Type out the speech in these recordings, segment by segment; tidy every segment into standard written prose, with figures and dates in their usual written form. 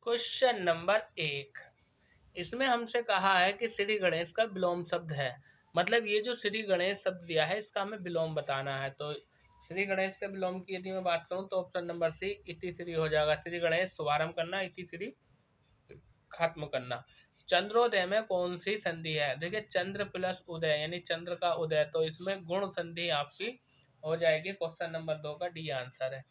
Question number 1, इसमें हमसे कहा है कि श्री गणेश का विलोम शब्द है। मतलब ये जो श्री गणेश शब्द दिया है इसका हमें विलोम बताना है। तो श्री गणेश के विलोम की यदि मैं बात करूं तो ऑप्शन नंबर सी इति श्री हो जाएगा। श्री गणेश शुभारंभ करना, इति श्री खत्म करना। चंद्रोदय में कौन सी संधि है? देखिए चंद्र प्लस उदय यानी चंद्र का उदय, तो इसमें गुण संधि आपकी हो जाएगी। क्वेश्चन नंबर 2 का डी आंसर है।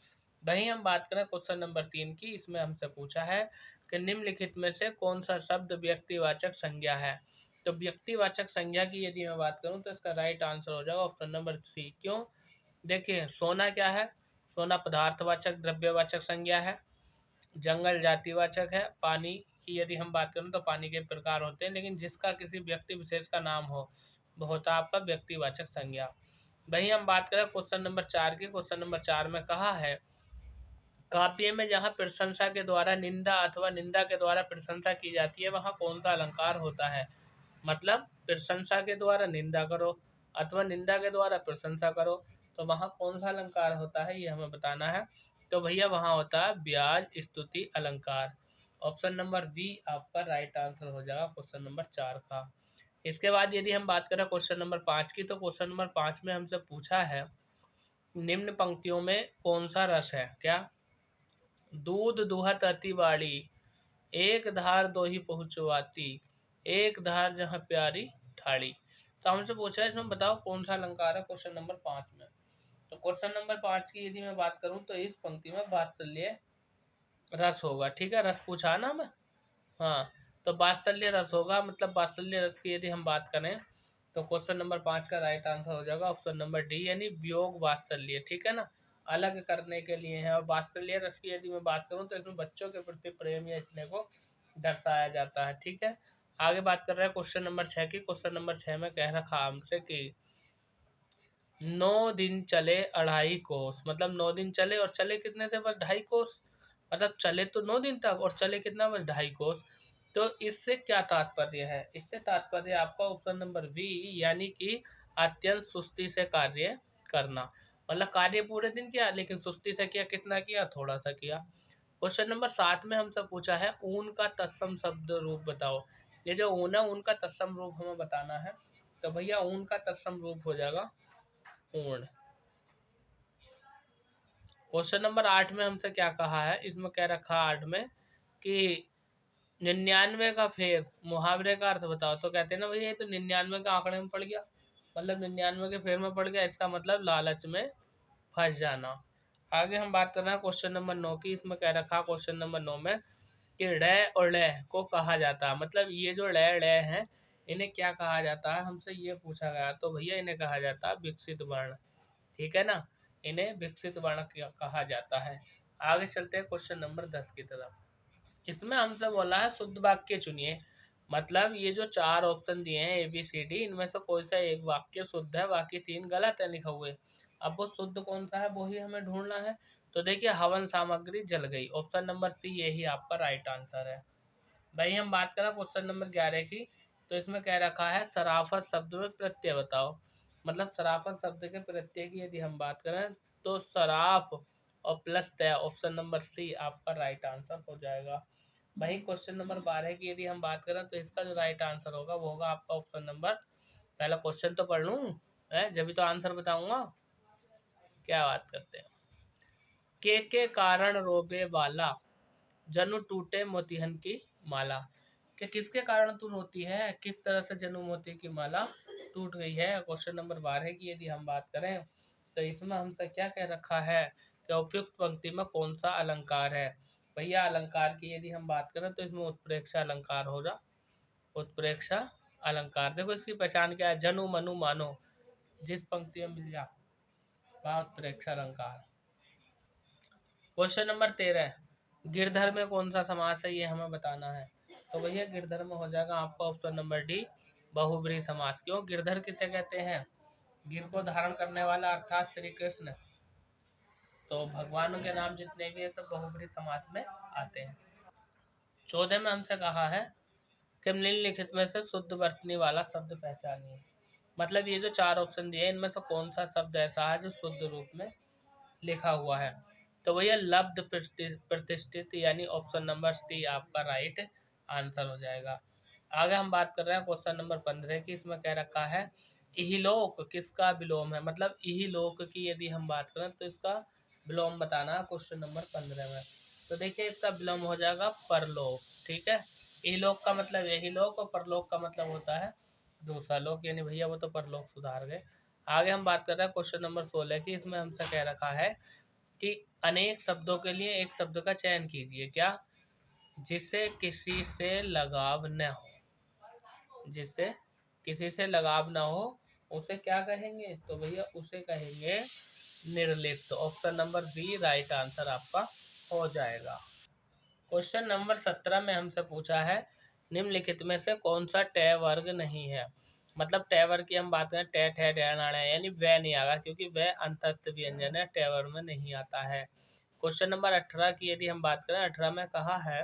वहीं हम बात करें क्वेश्चन नंबर 3 की, इसमें हमसे पूछा है कि निम्नलिखित में से कौन सा शब्द व्यक्तिवाचक संज्ञा है? तो व्यक्तिवाचक संज्ञा की यदि मैं बात करूं तो इसका राइट आंसर हो जाएगा ऑप्शन नंबर सी। क्यों? देखिए सोना क्या है? सोना पदार्थवाचक द्रव्यवाचक संज्ञा है। जंगल जातिवाचक है। पानी की यदि हम बात करें तो पानी के प्रकार होते हैं, लेकिन जिसका किसी व्यक्ति विशेष का नाम हो वो होता है आपका व्यक्तिवाचक संज्ञा। वहीं हम बात करें क्वेश्चन नंबर 4 की। क्वेश्चन नंबर 4 में कहा है काव्य में जहाँ प्रशंसा के द्वारा निंदा अथवा निंदा के द्वारा प्रशंसा की जाती है वहाँ कौन सा अलंकार होता है? मतलब प्रशंसा के द्वारा निंदा करो अथवा निंदा के द्वारा प्रशंसा करो तो वहाँ कौन सा अलंकार होता है, ये हमें बताना है। तो भैया वहाँ होता है ब्याज स्तुति अलंकार। ऑप्शन नंबर बी आपका राइट आंसर हो जाएगा क्वेश्चन नंबर 4 का। इसके बाद यदि हम बात करें क्वेश्चन नंबर 5 की, तो क्वेश्चन नंबर 5 में हमसे पूछा है निम्न पंक्तियों में कौन सा रस है? क्या? दूध दुहत अति बाड़ी, एक धार दो ही पहुँचवाती, एक धार जहाँ प्यारी ठाड़ी। तो हमसे पूछा है इसमें बताओ कौन सा अलंकार है क्वेश्चन नंबर 5 में। तो क्वेश्चन नंबर 5 की यदि मैं बात करूं तो इस पंक्ति में वात्सल्य रस होगा। ठीक है, रस पूछा ना मैं। हाँ, तो वात्सल्य रस होगा। मतलब वात्सल्य रस की यदि हम बात करें तो क्वेश्चन नंबर 5 का राइट आंसर हो जाएगा ऑप्शन नंबर डी यानी वियोग वात्सल्य। ठीक है ना, अलग करने के लिए है। और वात्सल्य रस की यदि मैं बात करूं तो इसमें बच्चों के प्रति प्रेम या स्नेह को दर्शाया जाता है। ठीक है, आगे बात कर रहे हैं क्वेश्चन नंबर 6 की। क्वेश्चन नंबर 6 में कह रखा हमसे कि 9 दिन चले 2.5 कोस। मतलब 9 दिन चले और चले कितने थे? बस 2.5 कोस। मतलब चले तो 9 दिन तक और चले कितना? बस 2.5 कोस। तो इससे क्या तात्पर्य है? इससे तात्पर्य आपका ऑप्शन नंबर बी यानी कि अत्यंत सुस्ती से कार्य करना। मतलब कार्य पूरे दिन किया लेकिन सुस्ती से किया। कितना किया? थोड़ा सा किया। क्वेश्चन नंबर 7 में हमसे पूछा है ऊन का तत्सम शब्द रूप बताओ। ये जो ऊन है ऊन का तत्सम रूप हमें बताना है। तो भैया ऊन का तत्सम रूप हो जाएगा ऊण। क्वेश्चन नंबर 8 में हमसे क्या कहा है? इसमें कह रखा 8 में कि 99 का फेर मुहावरे का अर्थ बताओ। तो कहते हैं ना भैया ये तो 99 का आंकड़े में पड़ गया, मतलब 99 के फेर में पड़ गया। इसका मतलब लालच में फंस जाना। आगे हम बात कर रहे हैं क्वेश्चन नंबर 9 की। इसमें कह रखा क्वेश्चन नंबर 9 में कि ड़ और ल को कहा जाता है। मतलब ये जो ड़ ड़ है इन्हें क्या कहा जाता है? हमसे ये पूछा गया। तो भैया इन्हें कहा जाता है विकसित वर्ण। ठीक है ना, इन्हें विकसित वर्ण कहा जाता है। आगे चलते हैं क्वेश्चन नंबर 10 की तरफ। इसमें हमसे बोला है शुद्ध वाक्य चुनिए। मतलब ये जो 4 ऑप्शन दिए हैं ए बी सी डी, इनमें से कोई सा एक वाक्य शुद्ध है, बाकी 3 गलत है लिखा हुए। अब वो शुद्ध कौन सा है वो ही हमें ढूंढना है। तो देखिए हवन सामग्री जल गई, ऑप्शन नंबर सी यही आपका राइट आंसर है। भाई हम बात करें क्वेश्चन नंबर 11 की। तो इसमें कह रखा है सराफत शब्द में प्रत्यय बताओ। मतलब सराफत शब्द के प्रत्यय की यदि हम बात करें तो सराफ और प्लस तय, ऑप्शन नंबर सी आपका राइट आंसर हो जाएगा। वही क्वेश्चन नंबर 12 की यदि हम बात करें तो इसका जो राइट आंसर होगा वो होगा आपका ऑप्शन नंबर, पहला क्वेश्चन तो पढ़ लूँ है जब भी तो आंसर बताऊंगा। क्या बात करते हैं? के कारण रोबे वाला, जनु टूटे मोतिहन की माला। कि किसके कारण तू रोती है? किस तरह से जनु मोती की माला टूट गई है? क्वेश्चन नंबर 12 की यदि हम बात करें तो इसमें हमसे क्या कह रखा है कि उपयुक्त पंक्ति में कौन सा अलंकार है? भैया अलंकार की यदि हम बात करें तो इसमें उत्प्रेक्षा अलंकार होगा। उत्प्रेक्षा अलंकार, देखो इसकी पहचान क्या है? जनु मनु मानो, जिस पंक्ति में मिल जा वह उत्प्रेक्षा अलंकार। क्वेश्चन नंबर 13, गिरधर में कौन सा समास है ये हमें बताना है। तो भैया गिरधर में हो जाएगा आपका ऑप्शन नंबर डी बहुब्रीहि समास। क्यों? गिरधर किसे कहते हैं? गिर को धारण करने वाला अर्थात श्री कृष्ण। तो भगवानों के नाम जितने भी है सब बहुब्रीहि समास में आते हैं। 14 में हमसे कहा है कि निम्नलिखित में से शुद्ध वर्तनी वाला शब्द पहचानिए। मतलब ये जो 4 ऑप्शन दिए इनमें से कौन सा शब्द ऐसा है जो शुद्ध रूप में लिखा हुआ है? तो भैया लब्ध प्रतिष्ठित यानी ऑप्शन नंबर सी आपका राइट आंसर हो जाएगा। आगे हम बात कर रहे हैं क्वेश्चन नंबर 15 की। इसमें कह रखा है इहलोक किसका विलोम है, मतलब इहलोक की यदि हम बात करें तो इसका विलोम बताना है क्वेश्चन नंबर 15 में। तो देखिए इसका विलोम हो जाएगा परलोक। ठीक है, इहलोक का मतलब यही लोक और परलोक का मतलब होता है दूसरा लोक, यानी भैया वो तो परलोक सुधार गए। आगे हम बात कर रहे हैं क्वेश्चन नंबर 16 की। इसमें हमसे कह रखा है कि अनेक शब्दों के लिए एक शब्द का चयन कीजिए, क्या, जिससे किसी से लगाव न हो, जिससे किसी से लगाव ना हो उसे क्या कहेंगे, तो भैया उसे कहेंगे निर्लिप्त। Option number B right answer आपका हो जाएगा। क्वेश्चन नंबर 17 में हमसे पूछा है निम्नलिखित में से कौन सा ट वर्ग नहीं है, मतलब ट वर्ग की हम बात करें ट ठ ड ण यानी वह नहीं आएगा क्योंकि वह अंतस्थ व्यंजन है, ट वर्ग में नहीं आता है। क्वेश्चन नंबर 18 की यदि हम बात करें, 18 में कहा है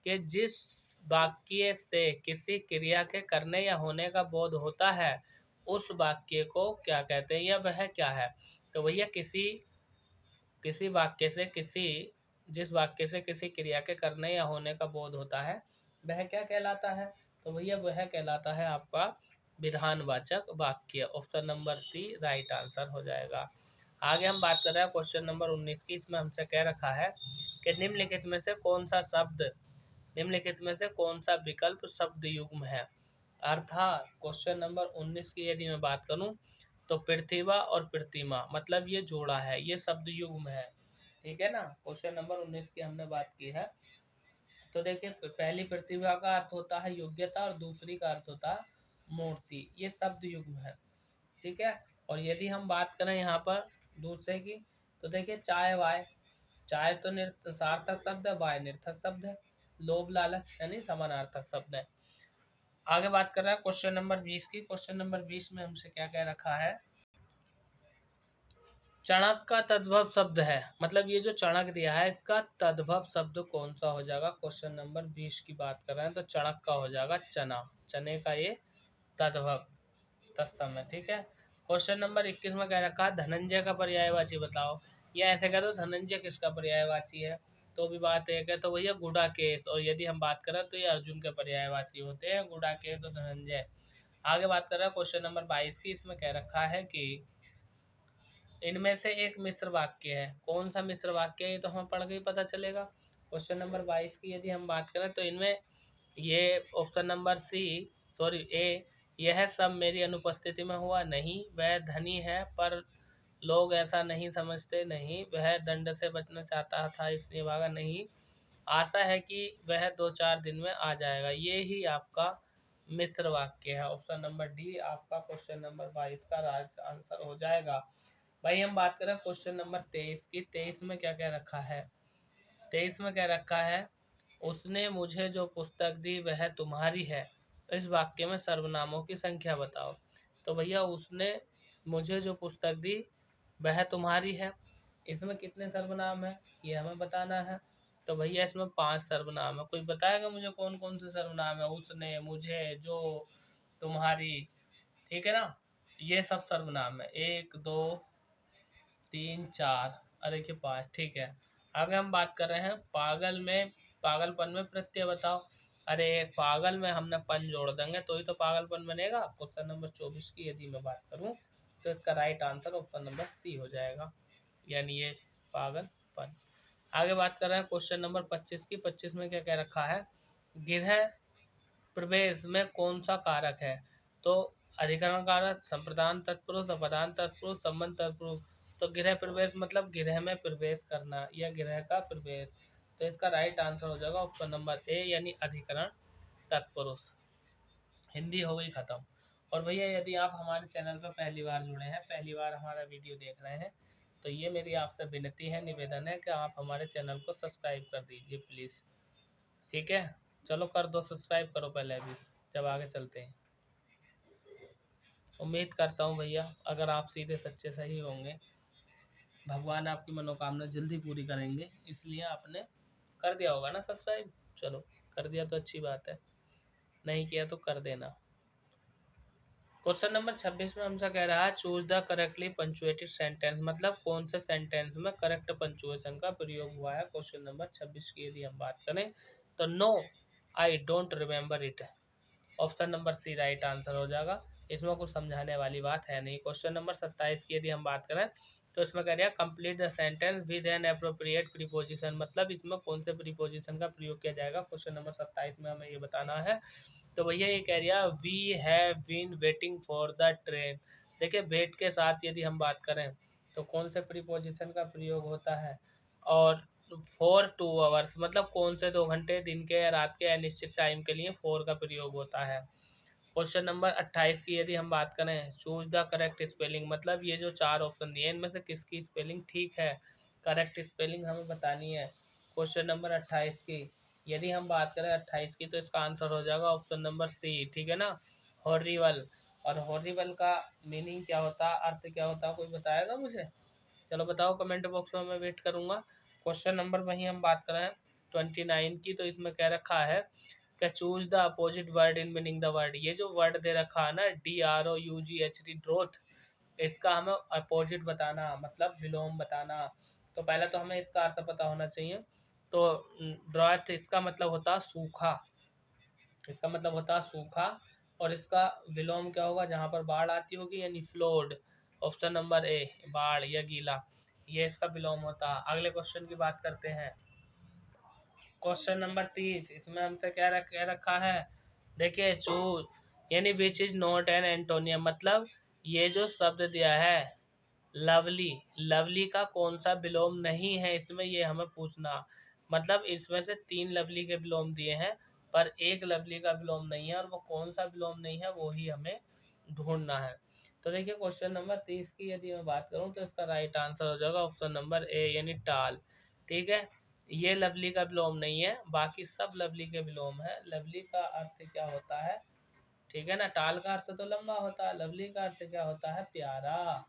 कि जिस वाक्य से किसी क्रिया के करने या होने का बोध होता है उस वाक्य को क्या कहते हैं या वह क्या है, तो भैया किसी किसी वाक्य से किसी जिस वाक्य से किसी क्रिया के करने या होने का बोध होता है वह क्या कहलाता है, तो भैया वह कहलाता है आपका विधानवाचक वाक्य। Option number C right answer हो जाएगा। आगे हम बात कर रहे हैं क्वेश्चन नंबर 19 की। इसमें हमसे कह रखा है कि निम्नलिखित में से कौन सा शब्द, निम्नलिखित में से कौन सा विकल्प शब्द युग्म है, अर्थात क्वेश्चन नंबर 19 की यदि मैं बात करूं तो पृथ्वा और प्रतिमा मतलब ये जोड़ा है, ये शब्द युग्म है। ठीक है ना, क्वेश्चन नंबर 19 की हमने बात की है। तो देखिए पहली प्रतिभा का अर्थ होता है योग्यता और दूसरी का अर्थ होता है मूर्ति, ये शब्द युग्म है। ठीक है, और यदि हम बात करें यहाँ पर दूसरे की, तो देखिए चाय वाय, चाय तो सार्थक शब्द है, वाय निर्थक शब्द है, लोभ लालच यानी समानार्थक शब्द है। आगे बात कर रहा है क्वेश्चन नंबर 20 की। क्वेश्चन नंबर 20 में हमसे क्या कह रखा है, चणक का तद्भव शब्द है, मतलब ये जो चणक दिया है इसका तद्भव शब्द कौन सा हो जाएगा। क्वेश्चन नंबर 20 की बात कर रहे हैं तो चणक का हो जाएगा चना, चने का ये तद्भव तत्सम है। ठीक है, क्वेश्चन नंबर 21 में कह रखा है धनंजय का पर्यायवाची बताओ, या ऐसे कह दो धनंजय किसका पर्यायवाची है, तो भी बात एक है, तो भैया गुडाकेश, और यदि हम बात करें तो ये अर्जुन के पर्यायवाची होते हैं गुडाकेश और धनंजय। आगे बात कर रहे हैं क्वेश्चन नंबर 22 की। इसमें कह रखा है कि इनमें से एक मिश्र वाक्य है, कौन सा मिश्र वाक्य है ये तो हमें पढ़ के ही पता चलेगा। क्वेश्चन नंबर 22 की यदि हम बात करें तो इनमें ये ऑप्शन नंबर सी सॉरी ए, यह सब मेरी अनुपस्थिति में हुआ नहीं, वह धनी है पर लोग ऐसा नहीं समझते, नहीं वह दंड से बचना चाहता था इसलिए भागा, नहीं आशा है कि वह 2-4 दिन में आ जाएगा, ये ही आपका मिश्र वाक्य है। ऑप्शन नंबर डी आपका क्वेश्चन नंबर 22 का राइट आंसर हो जाएगा। भाई हम बात करें क्वेश्चन नंबर 23 की। 23 में क्या क्या रखा है, 23 में क्या रखा है, उसने मुझे जो पुस्तक दी वह तुम्हारी है, इस वाक्य में सर्वनामों की संख्या बताओ। तो भैया उसने मुझे जो पुस्तक दी वह तुम्हारी है, इसमें कितने सर्वनाम है ये हमें बताना है। तो भैया इसमें 5 सर्वनाम है, कोई बताएगा मुझे कौन कौन से सर्वनाम है, उसने, मुझे, जो, तुम्हारी। ठीक है ना, ये सब सर्वनाम है, 1 2 3 4, अरे के 5। ठीक है, आगे हम बात कर रहे हैं पागल में, पागलपन में प्रत्यय बताओ। अरे पागल में हमने पन जोड़ देंगे तो ही तो पागलपन बनेगा। क्वेश्चन नंबर 24 की यदि मैं बात करूं तो इसका right answer option number C हो जाएगा, यानी ये पागलपन। आगे बात कर रहे हैं क्वेश्चन नंबर 25 की। 25 में क्या क्या रखा है, गृह प्रवेश में कौन सा कारक है, तो अधिकरण कारक, संप्रदान तत्पुरुष, अपदान तत्पुरुष, संबंध तत्पुरुष। तो गृह प्रवेश मतलब गृह में प्रवेश करना या गृह का प्रवेश, तो इसका राइट आंसर हो जाएगा ऑप्शन नंबर ए यानी अधिकरण तत्पुरुष। हिंदी हो गई खत्म। और भैया यदि आप हमारे चैनल पर पहली बार जुड़े हैं, पहली बार हमारा वीडियो देख रहे हैं, तो ये मेरी आपसे विनती है, निवेदन है कि आप हमारे चैनल को सब्सक्राइब कर दीजिए प्लीज़। ठीक है, चलो कर दो सब्सक्राइब, करो पहले अभी, जब आगे चलते हैं। उम्मीद करता हूँ भैया अगर आप सीधे सच्चे सही होंगे भगवान आपकी मनोकामना जल्दी पूरी करेंगे, इसलिए आपने कर दिया होगा ना सब्सक्राइब। चलो कर दिया तो अच्छी बात है, नहीं किया तो कर देना। क्वेश्चन नंबर 26 में हमसे कह रहा है choose the correctly punctuated sentence, मतलब कौन से सेंटेंस में करेक्ट पंचुएशन का प्रयोग हुआ है। क्वेश्चन नंबर 26 की यदि हम बात करें तो no I don't remember it, option number C right answer हो जाएगा। इसमें कुछ समझाने वाली बात है नहीं। क्वेश्चन नंबर 27 की यदि हम बात करें तो इसमें कह रहा है complete the sentence with an appropriate preposition, मतलब इसमें कौन से प्रीपोजिशन का प्रयोग किया जाएगा। क्वेश्चन नंबर 27 में हमें ये बताना है। तो भैया ये कह रहा है we have been waiting for the train. देखिए वेट के साथ यदि हम बात करें तो कौन से प्रीपोजिशन का प्रयोग होता है, और फॉर 2 आवर्स मतलब कौन से 2 घंटे, दिन के या रात के अनिश्चित टाइम के लिए फॉर का प्रयोग होता है। क्वेश्चन नंबर 28 की यदि हम बात करें चूज द करेक्ट स्पेलिंग, मतलब ये जो 4 ऑप्शन दिए इनमें से किसकी स्पेलिंग ठीक है, करेक्ट स्पेलिंग हमें बतानी है। क्वेश्चन नंबर 28 की यदि हम बात करें 28 की तो इसका आंसर हो जाएगा ऑप्शन नंबर सी, ठीक है ना, हॉरिबल। और हॉरिबल का मीनिंग क्या होता है, अर्थ क्या होता है, कोई बताएगा मुझे? चलो बताओ कमेंट बॉक्स में, मैं वेट करूंगा। क्वेश्चन नंबर वही हम बात कर रहे हैं 29 की, तो इसमें कह रखा है कि choose the opposite word in meaning the word. ये जो वर्ड दे रखा है ना DROUGHT ड्रोथ, इसका हमें अपोजिट बताना, मतलब विलोम बताना। तो पहले तो हमें इसका अर्थ पता होना चाहिए। तो ड्रॉथ इसका मतलब होता है सूखा, इसका मतलब होता है सूखा, और इसका विलोम क्या होगा, जहाँ पर बाढ़ आती होगी यानी फ्लोड, ऑप्शन नंबर ए बाढ़ या गीला, ये इसका विलोम होता है। अगले क्वेश्चन की बात करते हैं। क्वेश्चन नंबर 30, इसमें हमसे क्या कह रखा है, देखिए चूज यानी which is not an antonym, मतलब ये जो शब्द दिया है लवली, लवली का कौन सा विलोम नहीं है इसमें, ये हमें पूछना। मतलब इसमें से 3 लवली के विलोम दिए हैं पर एक लवली का विलोम नहीं है, और वो कौन सा विलोम नहीं है वो ही हमें ढूंढना है। तो देखिए क्वेश्चन नंबर 30 की यदि मैं बात करूं तो इसका राइट आंसर हो जाएगा ऑप्शन नंबर ए यानी टाल, ठीक है। ये लवली का विलोम नहीं है, बाकी सब लवली के विलोम है। लवली का अर्थ क्या होता है, ठीक है ना, टाल का अर्थ तो लंबा होता है, लवली का अर्थ क्या होता है, प्यारा।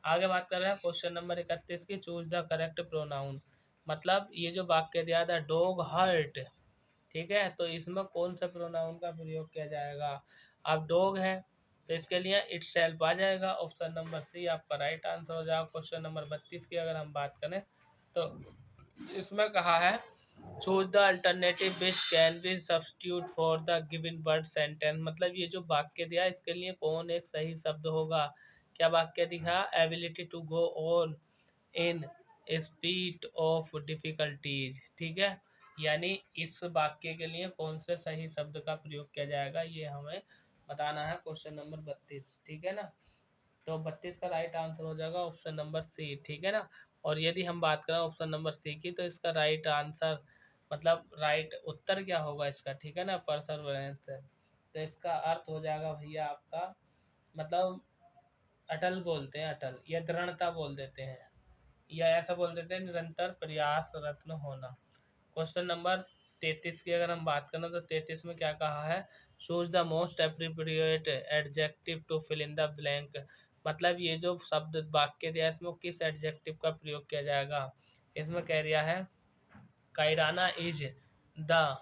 आगे बात कर रहे हैं क्वेश्चन नंबर 31 की, चूज द करेक्ट प्रोनाउन, मतलब ये जो वाक्य दिया था डॉग हर्ट, ठीक है, तो इसमें कौन सा प्रोनाउन का प्रयोग किया जाएगा। अब डॉग है तो इसके लिए इट सेल्फ आ जाएगा, ऑप्शन नंबर सी आपका राइट आंसर हो जाएगा। क्वेश्चन नंबर 32 की अगर हम बात करें तो इसमें कहा है choose the alternative which can be substitute for the given word sentence, मतलब ये जो वाक्य दिया इसके लिए कौन एक सही शब्द होगा। क्या वाक्य दिखा, ability to go on in spite of difficulties, ठीक है, यानी इस वाक्य के लिए कौन से सही शब्द का प्रयोग किया जाएगा ये हमें बताना है। क्वेश्चन नंबर 32, ठीक है ना, तो 32 का राइट आंसर हो जाएगा ऑप्शन नंबर सी, ठीक है ना। और यदि हम बात करें ऑप्शन नंबर सी की तो इसका राइट आंसर मतलब राइट उत्तर क्या होगा इसका, ठीक है ना, परसरवेरेंस। तो इसका अर्थ हो जाएगा भैया आपका, मतलब अटल बोलते हैं, अटल या दृढ़ता बोल देते हैं, या ऐसा बोल देते हैं निरंतर प्रयासरत होना। क्वेश्चन नंबर 33 की अगर हम बात करें तो 33 में क्या कहा है, choose the most appropriate adjective to fill in the blank, मतलब ये जो शब्द वाक्य दिया है इसमें किस एडजेक्टिव का प्रयोग किया जाएगा। इसमें कह रिया है कायराना इज द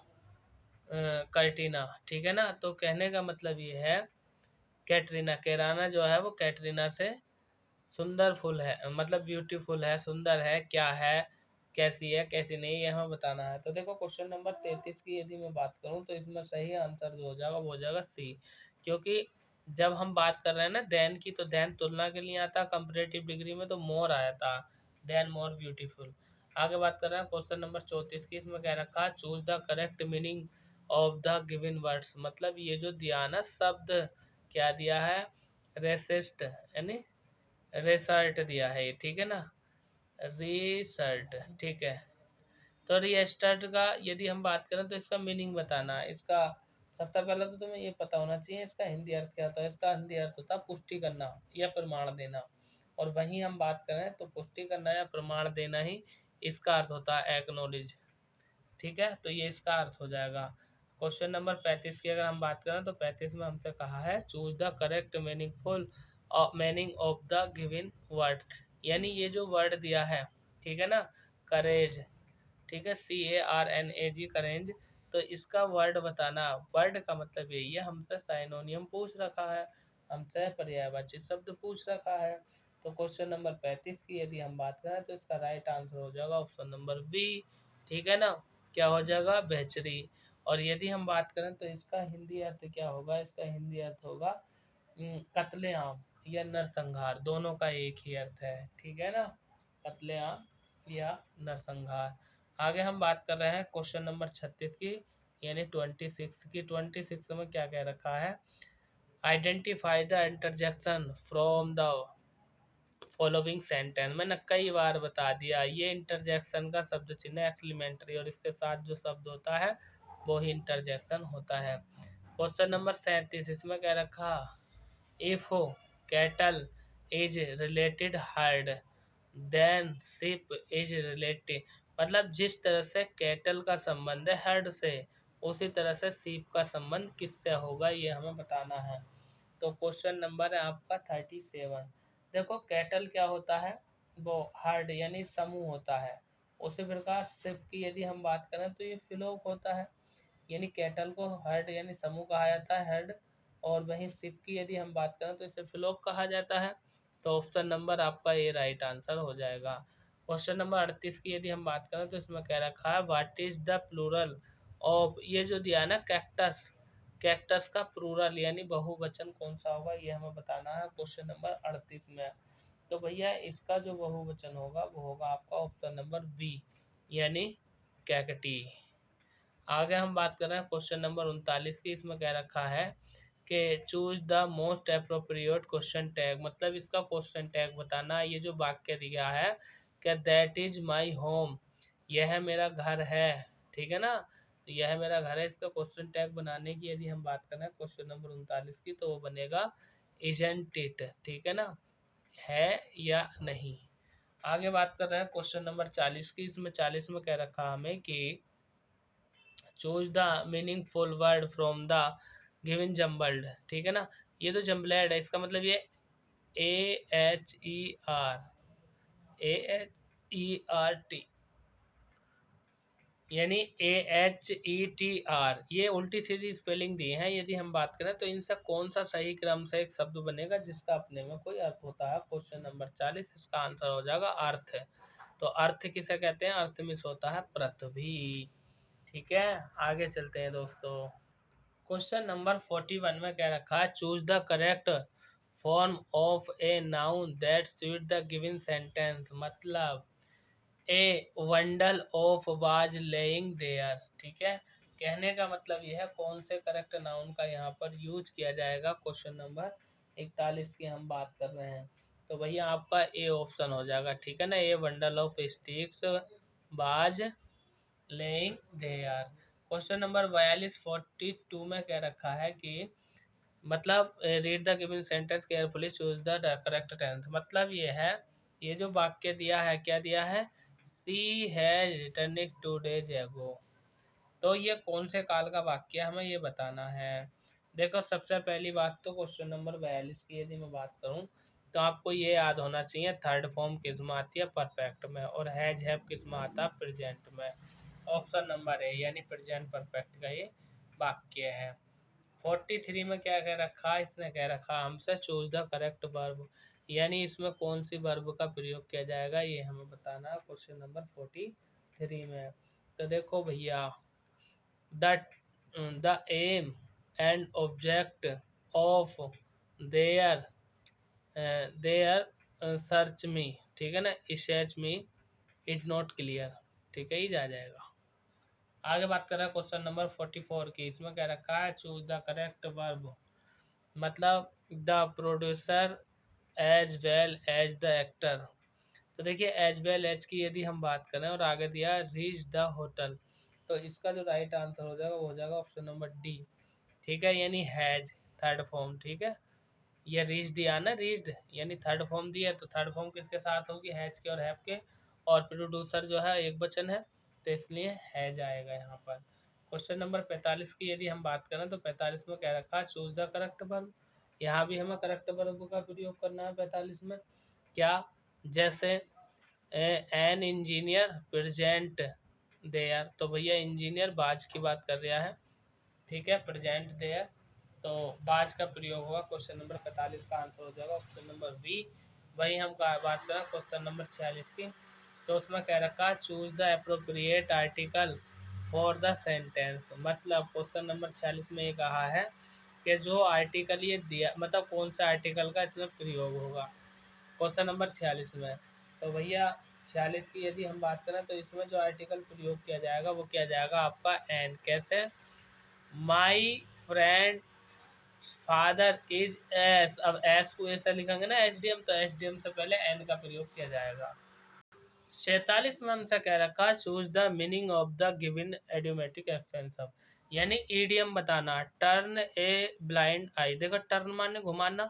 कर्टिना, ठीक है ना, तो कहने का मतलब ये है कैटरीना, कैराना जो है वो कैटरीना से सुंदर फुल है, मतलब ब्यूटीफुल है, सुंदर है, क्या है, कैसी है, कैसी नहीं, ये हमें बताना है। तो देखो क्वेश्चन नंबर 33 की यदि मैं बात करूं तो इसमें सही आंसर जो हो जाएगा वो हो जाएगा सी, क्योंकि जब हम बात कर रहे हैं ना देन की, तो देन तुलना के लिए आता, कंपैरेटिव डिग्री में तो मोर आया था, देन मोर ब्यूटीफुल। आगे बात कर रहे हैं क्वेश्चन नंबर 34 की, इसमें क्या रखा है choose the correct meaning of the given words, मतलब ये जो दिया ना शब्द, क्या दिया है, रेसिस्ट यानी रिसर्ट दिया है ये, ठीक है ना, रिसर्ट, ठीक है। तो रिएस्टर्ट का यदि हम बात करें तो इसका मीनिंग बताना है। इसका सबसे पहले तो तुम्हें ये पता होना चाहिए इसका हिंदी अर्थ क्या होता है। इसका हिंदी अर्थ होता है पुष्टि करना या प्रमाण देना, और वहीं हम बात करें तो पुष्टि करना या प्रमाण देना ही इसका अर्थ होता है एक्नोलेज, ठीक है, तो ये इसका अर्थ हो जाएगा। क्वेश्चन नंबर 35 की अगर हम बात करें तो 35 में हमसे कहा है choose the correct meaningful meaning of the given word, यानी ये जो वर्ड दिया है, ठीक है ना, करेज, ठीक है, CARNAG करेंज, तो इसका वर्ड बताना, वर्ड का मतलब यही है, हमसे साइनोनियम पूछ रखा है, हमसे पर्यायवाची शब्द पूछ रखा है। तो क्वेश्चन नंबर 35 की यदि हम बात करें तो इसका राइट आंसर हो जाएगा ऑप्शन नंबर बी। ठीक है ना, क्या हो जाएगा, बेचरी। और यदि हम बात करें तो इसका हिंदी अर्थ क्या होगा, इसका हिंदी अर्थ होगा कत्लेआम या नरसंहार, दोनों का एक ही अर्थ है। ठीक है ना, कत्लेआम या नरसंहार। आगे हम बात कर रहे हैं क्वेश्चन नंबर 36 की, यानी 26 की। 26 में क्या कह रखा है, identify the interjection from the following sentence. मैंने कई बार बता दिया, ये इंटरजेक्शन का शब्द चिन्ह है एक्सक्लेमेटरी, और इसके साथ जो शब्द होता है वो ही इंटरजेक्शन होता है। क्वेश्चन नंबर 37 इसमें क्या रखा, if cattle is related herd then sheep is related, मतलब जिस तरह से कैटल का संबंध है हर्ड से, उसी तरह से शिप का संबंध किससे होगा, ये हमें बताना है। तो क्वेश्चन नंबर है आपका 37। देखो कैटल क्या होता है, वो हर्ड यानी समूह होता है। उसी प्रकार शिप की यदि हम बात करें तो ये फ्लोक होता है, यानी कैटल को हर्ड यानी समूह कहा जाता है, हर्ड। और वहीं शिप की यदि हम बात करें तो इसे फ्लोक कहा जाता है। तो ऑप्शन नंबर आपका ये राइट आंसर हो जाएगा। क्वेश्चन नंबर 38 की यदि हम बात करें तो इसमें क्या रखा है, what is the plural of, ये जो दिया है ना कैक्टस, कैक्टस का प्लूरल यानी बहुवचन कौन सा होगा, ये हमें बताना है क्वेश्चन नंबर 38 में। तो भैया इसका जो बहुवचन होगा वो होगा आपका ऑप्शन नंबर बी, यानी कैकटी। आगे हम बात कर रहे हैं क्वेश्चन नंबर 39 की। इसमें क्या रखा है कि choose the most appropriate question tag, मतलब इसका क्वेश्चन टैग बताना। ये जो वाक्य दिया है क्या, दैट इज माई होम, यह मेरा घर है। ठीक है ना, तो यह मेरा घर है, इसका क्वेश्चन टैग बनाने की यदि हम बात करें क्वेश्चन नंबर 39 की, तो वो बनेगा इजंट इट। ठीक है ना, है या नहीं। आगे बात कर रहे हैं क्वेश्चन नंबर 40 की। इसमें 40 में क्या रखा हमें कि choose the meaningful word from the given jumbled. ठीक है ना, ये तो जम्बलेड है, इसका मतलब ये AHER, AHERT, यानी AHETR, ये उल्टी सीधी स्पेलिंग दी है। यदि हम बात करें तो इनसे कौन सा सही क्रम से एक शब्द बनेगा जिसका अपने में कोई अर्थ होता है। क्वेश्चन नंबर 40 इसका आंसर हो जाएगा अर्थ। तो अर्थ किसे कहते हैं, अर्थ मीन्स होता है पृथ्वी। ठीक है, आगे चलते हैं दोस्तों। क्वेश्चन नंबर 41 में क्या रखा है, choose the correct form of a noun that suit the given sentence, मतलब a bundle of was lying there. ठीक है, कहने का मतलब यह है कौन से करेक्ट नाउन का यहाँ पर यूज किया जाएगा। क्वेश्चन नंबर 41 की हम बात कर रहे हैं, तो भैया आपका ए ऑप्शन हो जाएगा। ठीक है ना, a bundle of sticks was lying there. Question number 42 में क्या रखा है कि मतलब read the given sentence carefully choose the correct tense, मतलब ये है, ये जो वाक्य दिया है क्या दिया है, she has return it 2 days ago। तो ये कौन से काल का वाक्य है, हमें ये बताना है। देखो सबसे पहली बात तो क्वेश्चन नंबर 42 की यदि मैं बात करूं तो आपको ये याद होना चाहिए थर्ड फॉर्म किस में आती है, परफेक्ट में, और हैज हैव किस में आता है, प्रेजेंट में। ऑप्शन नंबर ए यानी प्रेजेंट परफेक्ट का ये वाक्य है। 43 में क्या कह रखा है, इसने कह रखा हमसे चूज द करेक्ट वर्ब, यानी इसमें कौन सी वर्ब का प्रयोग किया जाएगा ये हमें बताना है क्वेश्चन नंबर 43 में। तो देखो भैया, the the aim and object of their their search me, ठीक है ना, search me is not clear. ठीक है, ही जा जाएगा। आगे बात कर रहे हैं क्वेश्चन नंबर 44 की। इसमें क्या रखा है, चूज द करेक्ट वर्ब, मतलब the producer as well as the actor. तो देखिए एज वेल एज की यदि हम बात करें और आगे दिया रीच द होटल, तो इसका जो राइट आंसर हो जाएगा वो हो जाएगा ऑप्शन नंबर डी। ठीक है, यानी हैज थर्ड फॉर्म। ठीक है, ये रीच दिया ना, रीच्ड यानी थर्ड फॉर्म दिया, तो थर्ड फॉर्म किसके साथ होगी, हैज के और हैव के, और प्रोड्यूसर जो है एक वचन है तो इसलिए हैज आएगा यहाँ पर। क्वेश्चन नंबर 45 की यदि हम बात करें तो 45 में क्या रखा है, चूज द करेक्ट वर्ब। यहाँ भी हमें करेक्ट वर्ब का प्रयोग करना है 45 में। क्या, जैसे एन इंजीनियर प्रेजेंट देयर, तो भैया इंजीनियर बाज की बात कर रहा है। ठीक है, प्रेजेंट देयर तो बाज का प्रयोग होगा। क्वेश्चन नंबर 45 का आंसर हो जाएगा ऑप्शन नंबर बी। वही हम बात करें क्वेश्चन नंबर 46 की, तो उसमें कह रखा choose the appropriate article for the sentence. मतलब क्वेश्चन नंबर 46 में ये कहा है कि जो आर्टिकल ये दिया, मतलब कौन सा आर्टिकल का इसमें प्रयोग होगा क्वेश्चन नंबर 46 में। तो भैया 46 की यदि हम बात करें तो इसमें जो आर्टिकल प्रयोग किया जाएगा वो किया जाएगा आपका एन। कैसे? My friend father is S. अब एस को ऐसा लिखेंगे ना एचडीएम, तो एचडीएम से पहले एन का प्रयोग किया जाएगा। 46 में हमसे कह रखा choose the meaning of the given idiomatic extension, यानी ईडीएम बताना। टर्न ए ब्लाइंड आई, देखो टर्न माने घुमाना,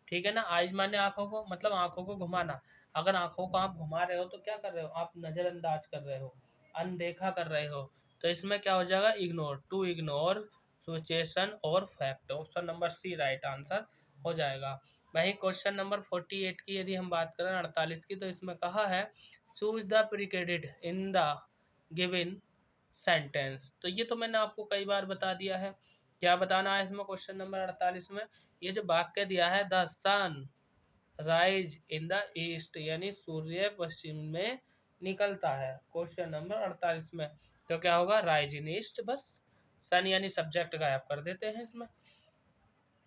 ठीक है ना। आइज माने आंखों को, मतलब आंखों को घुमाना। अगर आंखों को आप घुमा रहे हो तो क्या कर रहे हो आप? नजरअंदाज कर रहे हो, अनदेखा कर रहे हो। तो इसमें क्या हो जाएगा? इग्नोर, टू इग्नोर सिचुएशन और fact. Option number C right answer हो जाएगा। वही क्वेश्चन नंबर 48 की यदि हम बात करें 48 की, तो इसमें कहा है choose the predicate in the given sentence. तो ये तो मैंने आपको कई बार बता दिया है। क्या बताना है इसमें क्वेश्चन नंबर 48 में? ये जो वाक्य दिया है the sun rise in the east, यानी सूर्य पश्चिम में निकलता है क्वेश्चन नंबर 48 में। तो क्या होगा? राइज इन ईस्ट, बस सन यानी सब्जेक्ट गायब कर देते हैं इसमें।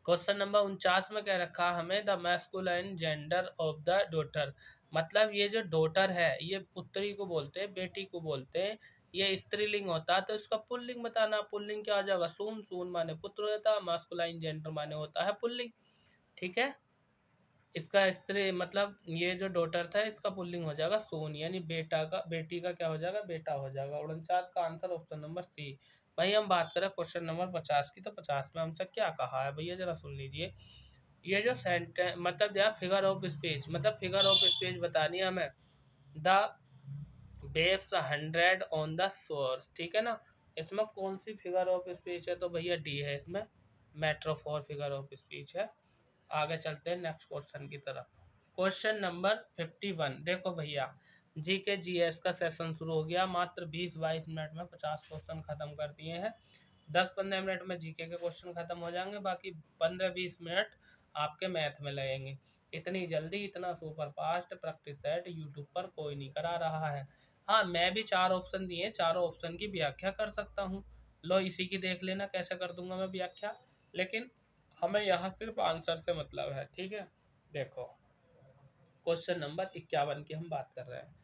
क्वेश्चन नंबर 49 में कह रखा हमें the masculine gender of the daughter. मतलब ये जो डॉटर है ये पुत्री को बोलते हैं, बेटी को बोलते हैं। ये स्त्रीलिंग होता है तो इसका पुल्लिंग बताना। पुल्लिंग क्या हो जाएगा? सून। सून माने पुत्र होता है, मैस्कुलाइन जेंडर माने होता है पुल्लिंग, ठीक है। इसका स्त्री मतलब ये जो डॉटर था इसका पुल्लिंग हो जाएगा सोन, यानी बेटा का, बेटी का क्या हो जाएगा? बेटा हो जाएगा। 49 का आंसर ऑप्शन नंबर सी। भाई हम बात करें क्वेश्चन नंबर 50 की, तो 50 में हमसे क्या कहा है भैया जरा सुन लीजिए। ये जो सेंटेंस मतलब या फिगर ऑफ स्पीच, मतलब फिगर ऑफ स्पीच बतानी है हमें। The waves 100 on the shore, ठीक है ना। इसमें कौन सी फिगर ऑफ स्पीच है? तो भैया डी है इसमें, मेट्रोफोर फिगर ऑफ स्पीच है। आगे चलते हैं नेक्स्ट क्वेश्चन की तरफ। क्वेश्चन नंबर 51, देखो भैया जी के जीएस का सेशन शुरू हो गया। मात्र 20-22 मिनट में 50 क्वेश्चन खत्म कर दिए हैं। 10-15 मिनट में जीके के क्वेश्चन खत्म हो जाएंगे, बाकी 15-20 मिनट आपके मैथ में लगेंगे। इतनी जल्दी इतना super fast practice set YouTube पर कोई नहीं करा रहा है। हाँ, मैं भी 4 ऑप्शन दिए, चारों ऑप्शन की व्याख्या कर सकता हूँ। लो इसी की देख लेना कैसे कर दूंगा मैं व्याख्या, लेकिन हमें यहाँ सिर्फ आंसर से मतलब है, ठीक है। देखो क्वेश्चन नंबर 51 की हम बात कर रहे हैं।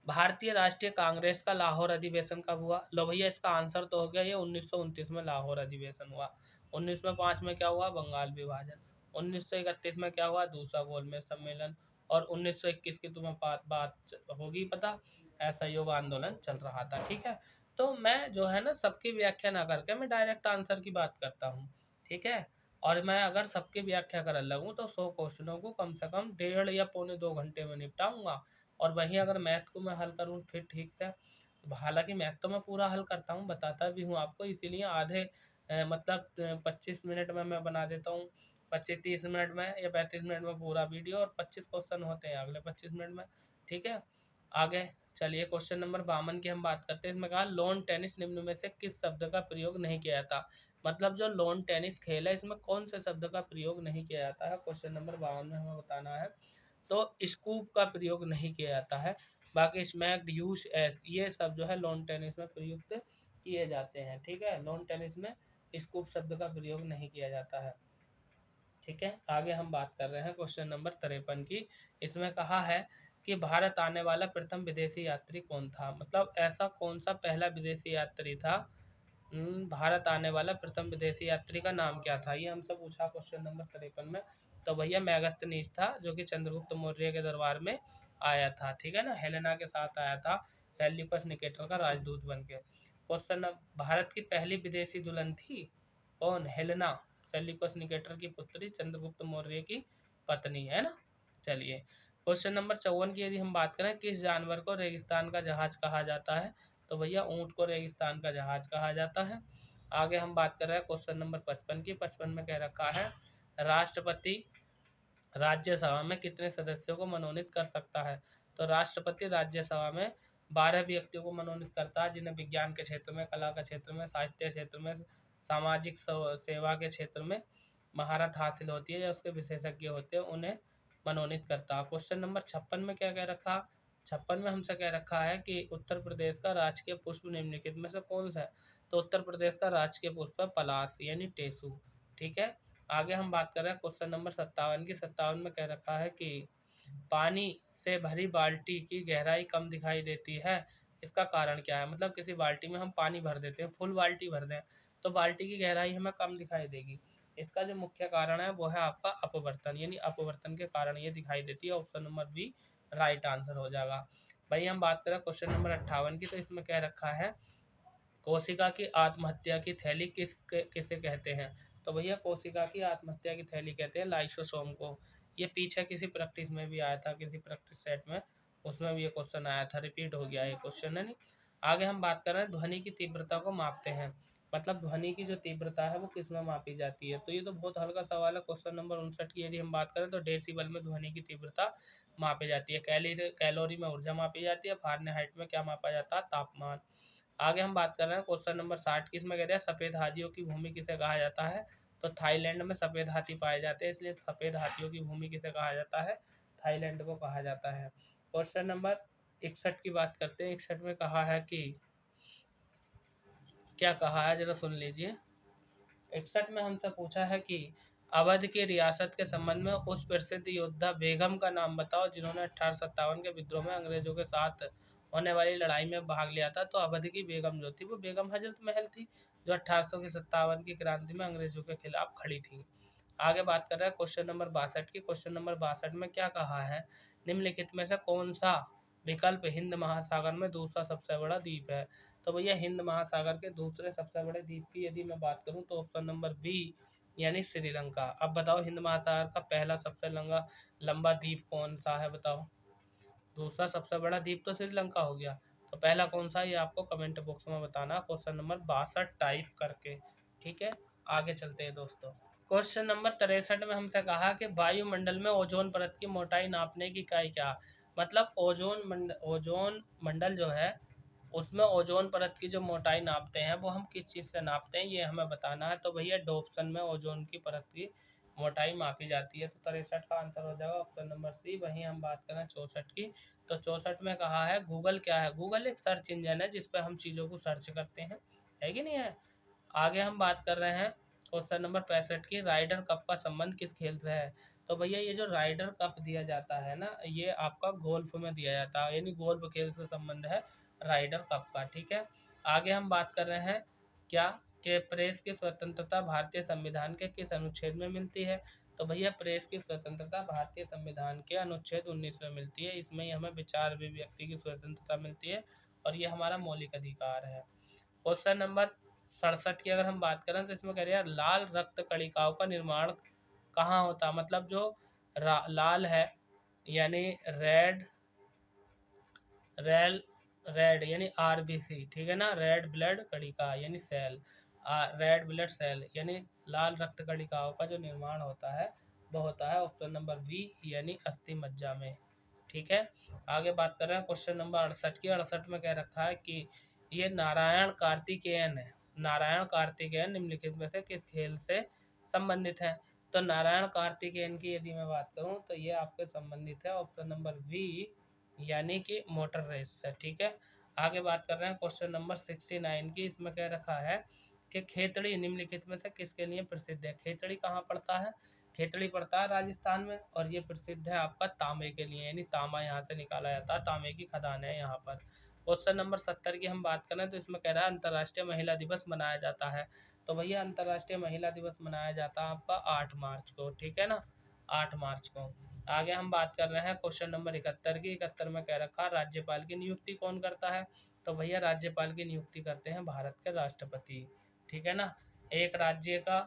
भारतीय राष्ट्रीय कांग्रेस का लाहौर अधिवेशन कब हुआ? लो भैया इसका आंसर तो हो गया, ये 1929 में लाहौर अधिवेशन हुआ। 1905 में क्या हुआ? बंगाल विभाजन। 1931 में क्या हुआ? दूसरा गोलमेज सम्मेलन। और 1921 की तुम्हें बात होगी पता, असहयोग आंदोलन चल रहा था, ठीक है। तो मैं जो है ना सबकी व्याख्या ना करके मैं डायरेक्ट आंसर की बात करता हूँ, ठीक है। और मैं अगर सबकी व्याख्या करने लगूँ तो 100 क्वेश्चनों को कम से कम 1.5 या पौने 2 घंटे में निपटाऊंगा। और वहीं अगर मैथ को मैं हल करूँ फिर ठीक से, हालांकि मैथ तो मैं पूरा हल करता हूँ, बताता भी हूँ आपको, इसीलिए आधे मतलब 25 मिनट में मैं बना देता हूँ। 25-30 मिनट में या 35 मिनट में पूरा वीडियो, और 25 क्वेश्चन होते हैं अगले 25 मिनट में, ठीक है। आगे चलिए क्वेश्चन नंबर 52 की हम बात करते हैं। इसमें कहा लॉन टेनिस निम्न में से किस शब्द का प्रयोग नहीं किया जाता? मतलब जो लॉन टेनिस खेल है इसमें कौन से शब्द का प्रयोग नहीं किया जाता है? क्वेश्चन नंबर 52 में हमें बताना है। तो स्कूप का प्रयोग नहीं किया जाता है। बाकी स्मैक्ड, यूज एस, ये सब जो है लॉन टेनिस में प्रयुक्त किए जाते हैं, ठीक है। लॉन टेनिस में स्कूप शब्द का प्रयोग नहीं किया जाता है, ठीक है। आगे हम बात कर रहे हैं क्वेश्चन नंबर 53 की। इसमें कहा है कि भारत आने वाला प्रथम विदेशी यात्री कौन था? मतलब ऐसा कौन सा पहला विदेशी यात्री था? भारत आने वाला प्रथम विदेशी यात्री का नाम क्या था? ये हमसे पूछा क्वेश्चन नंबर 53 में। तो भैया मेगास्थनीज था, जो कि चंद्रगुप्त मौर्य के दरबार में आया था, ठीक है ना। हेलेना के साथ आया था, सेल्यूकस निकेटर का राजदूत बन के। क्वेश्चन भारत की पहली विदेशी दुल्हन थी कौन? हेलेना, सेल्यूकस निकेटर की पुत्री, चंद्रगुप्त मौर्य की पत्नी, है ना। चलिए क्वेश्चन नंबर 54 की यदि हम बात करें, किस जानवर को रेगिस्तान का जहाज कहा जाता है? तो भैया ऊंट को रेगिस्तान का जहाज कहा जाता है। आगे हम बात कर रहे हैं क्वेश्चन नंबर 55 की। 55 में कह रखा है राष्ट्रपति राज्यसभा में कितने सदस्यों को मनोनीत कर सकता है? तो राष्ट्रपति राज्यसभा में 12 व्यक्तियों को मनोनीत करता है, जिन्हें विज्ञान के क्षेत्र में, कला के क्षेत्र में, साहित्य क्षेत्र में, सामाजिक सेवा के क्षेत्र में महारत हासिल होती है या उसके विशेषज्ञ होते हैं उन्हें मनोनीत करता है। क्वेश्चन नंबर 56 में क्या कह रखा, 56 में हमसे कह रखा है कि उत्तर प्रदेश का राजकीय पुष्प निम्नलिखित में से कौन सा है। तो उत्तर प्रदेश का राजकीय पुष्प है पलाश यानी टेसू। ठीक है, आगे हम बात कर रहे हैं क्वेश्चन नंबर 57 की। 57 में कह रखा है कि पानी से भरी बाल्टी की गहराई कम दिखाई देती है, इसका कारण क्या है। मतलब किसी बाल्टी में हम पानी भर देते हैं, फुल बाल्टी भर दें तो बाल्टी की गहराई हमें कम दिखाई देगी। इसका जो मुख्य कारण है वो है आपका अपवर्तन, यानी अपवर्तन के कारण ये दिखाई देती है। Option number B right answer हो जाएगा। भाई हम बात करें क्वेश्चन नंबर 58 की। तो इसमें कह रखा है कोशिका की आत्महत्या की थैली किसे कहते हैं। तो भैया कोशिका की आत्महत्या की थैली कहते हैं लाइसोसोम को। ये पीछे किसी प्रैक्टिस में भी आया था, किसी प्रैक्टिस सेट में, उसमें भी ये क्वेश्चन आया था, रिपीट हो गया ये क्वेश्चन है नहीं। आगे हम बात कर रहे हैं ध्वनि की तीव्रता को मापते हैं, मतलब ध्वनि की जो तीव्रता है वो किस में मापी जाती है। तो ये तो बहुत हल्का सवाल है। क्वेश्चन नंबर 59 की यदि हम बात करें तो डेसिबल में ध्वनि की तीव्रता मापी जाती है। कैलोरी में ऊर्जा मापी जाती है। फारेनहाइट में क्या मापा जाता है, तापमान। आगे हम बात कर रहे हैं क्वेश्चन नंबर 60 की। इसमें कह रहे हैं सफेद हाथियों की भूमि किसे कहा जाता है। तो थाईलैंड में सफेद हाथी पाए जाते हैं, इसलिए सफेद हाथियों की भूमि किसे कहा जाता है, थाईलैंड को कहा जाता है। क्वेश्चन नंबर 61 की बात करते हैं। 61 में कहा है कि क्या कहा है जरा सुन लीजिए। 61 में हमसे पूछा है कि अवध की रियासत के संबंध में उस प्रसिद्ध योद्धा बेगम का नाम बताओ जिन्होंने 1857 के विद्रोह में अंग्रेजों के साथ होने वाली लड़ाई में भाग लिया था। तो अवध की बेगम जो थी वो बेगम हजरत महल थी, जो 1857 की क्रांति में अंग्रेजों के खिलाफ खड़ी थी। आगे बात कर रहे हैं क्वेश्चन नंबर 62 की। क्वेश्चन नंबर 62 में क्या कहा है, निम्नलिखित में से कौन सा विकल्प हिंद महासागर में दूसरा सबसे बड़ा द्वीप है। तो भैया हिंद महासागर के दूसरे सबसे बड़े द्वीप की यदि मैं बात करूं तो ऑप्शन नंबर बी यानी श्रीलंका। अब बताओ हिंद महासागर का पहला सबसे लंबा लंबा द्वीप कौन सा है, बताओ। दूसरा सबसे बड़ा द्वीप तो श्रीलंका हो गया, तो पहला कौन सा है ये आपको कमेंट बॉक्स में बताना, क्वेश्चन नंबर 62 टाइप करके। ठीक है, आगे चलते हैं दोस्तों। क्वेश्चन नंबर 63 में हमसे कहा कि वायुमंडल में ओजोन परत की मोटाई नापने की इकाई क्या। मतलब ओजोन मंडल जो है उसमें ओजोन परत की जो मोटाई नापते हैं वो हम किस चीज़ से नापते हैं ये हमें बताना है। तो भैया डोप्सन में ओजोन की परत की मोटाई मापी जाती है। तो 63 का आंसर हो जाएगा ऑप्शन नंबर सी। वहीं हम बात करें 64 की। तो 64 में कहा है गूगल क्या है। गूगल एक सर्च इंजन है जिस पर हम चीज़ों को सर्च करते हैं, है कि नहीं है। आगे हम बात कर रहे हैं क्वेश्चन नंबर 65 की। राइडर कप का संबंध किस खेल से है। तो भैया ये जो राइडर कप दिया जाता है ना ये आपका गोल्फ में दिया जाता है, यानी गोल्फ खेल से संबंध है राइडर कप का। ठीक है, आगे हम बात कर रहे हैं क्या कि प्रेस की स्वतंत्रता भारतीय संविधान के किस अनुच्छेद में मिलती है। तो भैया प्रेस की स्वतंत्रता भारतीय संविधान के अनुच्छेद 19 में मिलती है। इसमें ही हमें विचार अभिव्यक्ति की स्वतंत्रता मिलती है और ये हमारा मौलिक अधिकार है। क्वेश्चन नंबर 67 की अगर हम बात करें तो इसमें कह रहे हैं लाल रक्त कणिकाओं का निर्माण कहाँ होता है। मतलब जो लाल है यानी रेड रेल रेड यानी आरबीसी, ठीक है ना, रेड ब्लड कणिका यानी सेल, रेड ब्लड सेल यानी लाल रक्त कणिकाओं का जो निर्माण होता है वो होता है ऑप्शन नंबर बी यानी अस्थि मज्जा में। ठीक है, आगे बात कर रहे हैं क्वेश्चन नंबर 68 की। 68 में कह रखा है कि ये नारायण कार्तिकेयन है। नारायण कार्तिकेयन निम्नलिखित में से किस खेल से संबंधित है। तो नारायण कार्तिकेयन की यदि मैं बात करूं तो ये आपके संबंधित है ऑप्शन नंबर बी यानी कि मोटर रेस से। ठीक है, आगे बात कर रहे हैं क्वेश्चन नंबर 69 की। इसमें कह रखा है कि खेतड़ी निम्नलिखित में से किसके लिए प्रसिद्ध है। खेतड़ी कहाँ पड़ता है, खेतड़ी पड़ता है राजस्थान में और ये प्रसिद्ध है आपका तांबे के लिए, यानी तांबा यहाँ से निकाला जाता है, तांबे की खदान है यहाँ पर। क्वेश्चन नंबर 70 की हम बात करें तो इसमें कह रहा है अंतर्राष्ट्रीय महिला दिवस मनाया जाता है। तो भैया अंतर्राष्ट्रीय महिला दिवस मनाया जाता है आपका 8 मार्च को। ठीक है ना, 8 मार्च को। आगे हम बात कर रहे हैं क्वेश्चन नंबर 71 की। 71 में कह रखा राज्यपाल की नियुक्ति कौन करता है। तो भैया राज्यपाल की नियुक्ति करते हैं भारत के राष्ट्रपति। ठीक है ना, एक राज्य का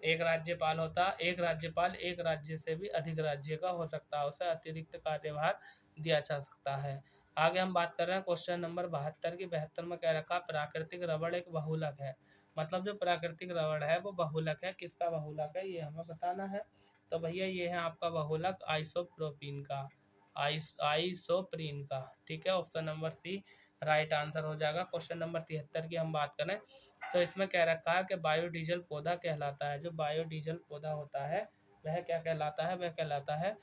एक राज्यपाल होता है, एक राज्यपाल एक राज्य से भी अधिक राज्य का हो सकता है, उसे अतिरिक्त कार्यभार दिया जा सकता है। आगे हम बात कर रहे हैं क्वेश्चन नंबर 72 की। 72 में कह रखा प्राकृतिक रबड़ एक बहुलक है। मतलब जो प्राकृतिक रबड़ है वो बहुलक है, किसका बहुलक है ये हमें बताना है। तो भैया ये है आपका बहुलक आइसोप्रोपिन का, आइसोप्रीन का। ठीक है, option number C right answer हो जाएगा। क्वेश्चन नंबर 73 की हम बात करें तो इसमें कह रखा है कि बायोडीजल पौधा कहलाता है। जो बायोडीजल पौधा होता है वह क्या कहलाता है? वह कहलाता है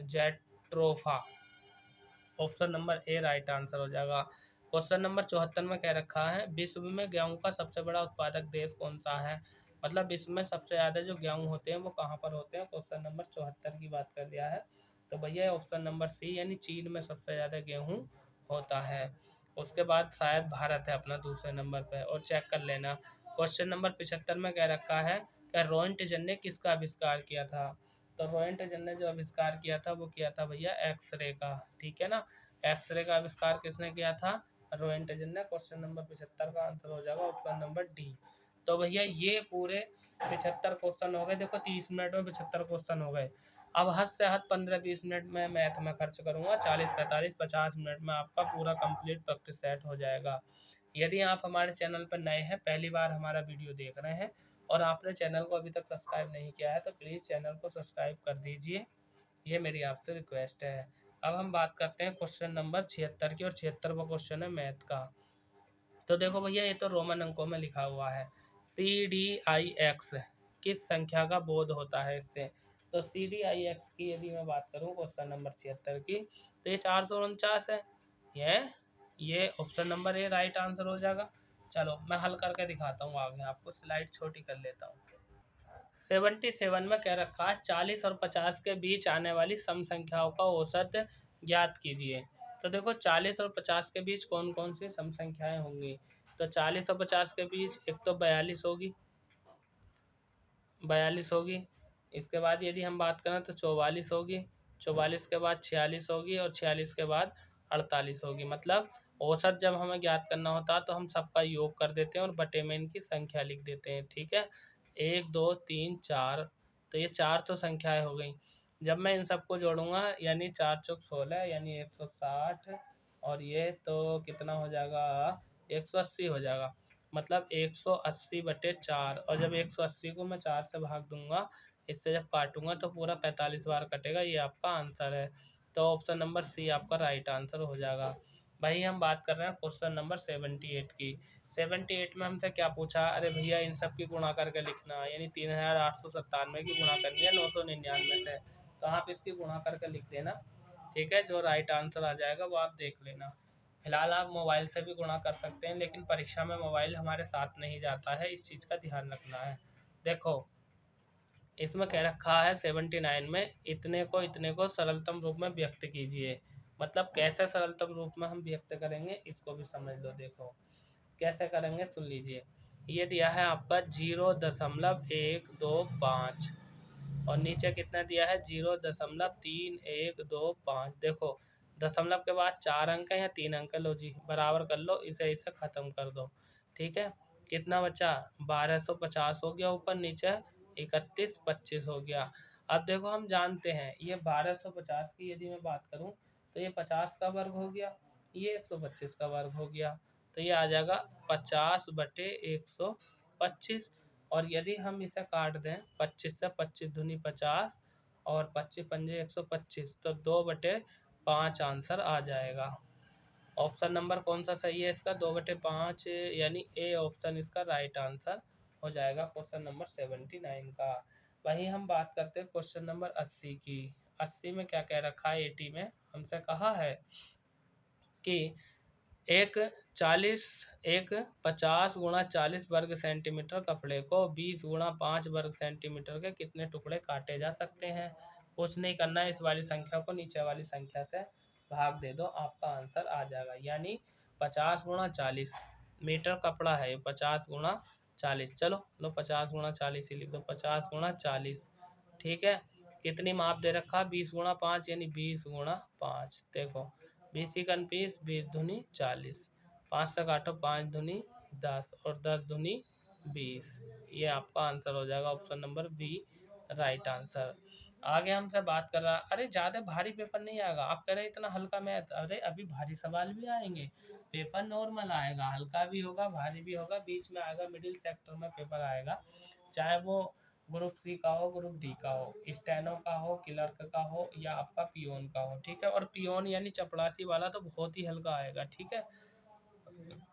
jatropha. Option number A right answer हो जाएगा। क्वेश्चन नंबर 74 में कह रखा है विश्व में गेहूं का सबसे बड़ा उत्पादक देश कौन सा है? मतलब विश्व में सबसे ज़्यादा जो गेहूं होते हैं वो कहाँ पर होते हैं? क्वेश्चन नंबर 74 की बात कर दिया है। तो भैया ऑप्शन नंबर सी यानी चीन में सबसे ज़्यादा गेहूं होता है। उसके बाद शायद भारत है अपना दूसरे नंबर पर, और चेक कर लेना। क्वेश्चन नंबर 75 में कह रखा है कि रोएंटजन ने किसका आविष्कार किया था? तो रोएंटजन ने जो आविष्कार किया था वो किया था भैया एक्सरे का। ठीक है ना, एक्सरे का आविष्कार किसने किया था? रोएंटजन ने। क्वेश्चन नंबर 75 का आंसर हो जाएगा ऑप्शन नंबर डी। तो भैया ये पूरे 75 क्वेश्चन हो गए। देखो 30 मिनट में 75 क्वेश्चन हो गए। अब हद से हद 15-20 मिनट में मैथ में खर्च करूंगा। 40-45-50 मिनट में आपका पूरा कंप्लीट प्रैक्टिस सेट हो जाएगा। यदि आप हमारे चैनल पर नए हैं, पहली बार हमारा वीडियो देख रहे हैं और आपने चैनल को अभी तक सब्सक्राइब नहीं किया है, तो प्लीज़ चैनल को सब्सक्राइब कर दीजिए, ये मेरी आपसे रिक्वेस्ट है। अब हम बात करते हैं क्वेश्चन नंबर 76 की, और 76वां क्वेश्चन है मैथ का। तो देखो भैया ये तो रोमन अंकों में लिखा हुआ है। CDIX किस संख्या का बोध होता है इससे? तो CDIX की यदि मैं बात करूं क्वेश्चन नंबर 76 की, तो ये 449 है। ये option number A right answer हो जाएगा। चलो मैं हल करके दिखाता हूँ आगे, आपको स्लाइड छोटी कर लेता हूँ। 77 में कह रखा है 40 और 50 के बीच आने वाली सम संख्याओं का औसत ज्ञात कीजिए। तो देखो 40 और 50 के बीच कौन कौन सी सम संख्याएं होंगी? तो 40 और 50 के बीच एक तो 42 होगी, 42 होगी। इसके बाद यदि हम बात करें तो 44 होगी, 44 के बाद 46 होगी, और 46 के बाद 48 होगी। मतलब औसत जब हमें ज्ञात करना होता है तो हम सबका योग कर देते हैं और बटे में इनकी संख्या लिख देते हैं। ठीक है, 1 2 3 4, तो ये 4 तो संख्याएं हो गई। जब मैं इन सबको जोड़ूंगा यानी 4 चौक 16 यानी 160, और ये तो कितना हो जाएगा? 180 हो जाएगा। मतलब 180/4, और जब 180 को मैं 4 से भाग दूंगा, इससे जब काटूंगा तो पूरा 45 बार कटेगा। ये आपका आंसर है। तो ऑप्शन नंबर सी आपका राइट आंसर हो जाएगा। भाई हम बात कर रहे हैं क्वेश्चन नंबर 78 की। 78 में हमसे क्या पूछा? अरे भैया इन सब की गुणा करके लिखना, यानी 3897 की गुणा करनी है 999 से। तो आप इसकी गुणा करके लिख देना। ठीक है, जो राइट आंसर आ जाएगा वो आप देख लेना। फिलहाल आप मोबाइल से भी गुणा कर सकते हैं, लेकिन परीक्षा में मोबाइल हमारे साथ नहीं जाता है, इस चीज़ का ध्यान रखना है। देखो इसमें कह रखा है 79 में इतने को सरलतम रूप में व्यक्त कीजिए। मतलब कैसे सरलतम रूप में हम व्यक्त करेंगे इसको भी समझ लो। देखो कैसे करेंगे सुन लीजिए। ये दिया है आपका 0.125, और नीचे कितना दिया है? 0.3125। देखो दशमलव के बाद 4 अंक है या 3 अंक है, लो जी बराबर कर लो, इसे इसे ख़त्म कर दो। ठीक है, कितना बचा? 1250 हो गया ऊपर नीचे, 3125 हो गया। अब देखो हम जानते हैं ये 1250 की यदि मैं बात करूं तो ये 50 का वर्ग हो गया, ये 125 का वर्ग हो गया। तो ये आ जाएगा 50/125। और यदि हम इसे काट दें 25 से, 25 दूनी 50 और 25 पंजे 125, तो 2/5 आंसर आ जाएगा। ऑप्शन नंबर कौन सा सही है इसका? 2/5 यानी ए ऑप्शन इसका राइट आंसर हो जाएगा क्वेश्चन नंबर 79 का। वहीं हम बात करते हैं क्वेश्चन नंबर 80 की। 80 में क्या कह रखा है? 80 में हमसे कहा है कि एक 50 × 40 वर्ग सेंटीमीटर कपड़े को 20 × 5 वर्ग सेंटीमीटर के कितने टुकड़े काटे जा सकते हैं? कुछ नहीं करना है, इस वाली संख्या को नीचे वाली संख्या से भाग दे दो, आपका आंसर आ जाएगा। यानी 50 × 40 मीटर कपड़ा है, 50 × 40। चलो लो 50 × 40 ही लिख दो, 50 × 40। ठीक है, कितनी माप दे रखा? 20 × 5 यानी 20 × 5। देखो 20 × 20, 20 दूनी 40, 5 से काटो 5 दूनी 10 और 10 दूनी 20। ये आपका आंसर हो जाएगा option number B right answer. आगे हमसे बात कर रहा है, अरे ज़्यादा भारी पेपर नहीं आएगा। आप कह रहे हैं इतना हल्का मैथ, अरे अभी भारी सवाल भी आएंगे। पेपर नॉर्मल आएगा, हल्का भी होगा भारी भी होगा, बीच में आएगा, मिडिल सेक्टर में पेपर आएगा। चाहे वो ग्रुप सी का हो, ग्रुप डी का हो, स्टेनो का हो, क्लर्क का हो, या आपका पियोन का हो। ठीक है, और पियोन यानी चपड़ासी वाला तो बहुत ही हल्का आएगा। ठीक है,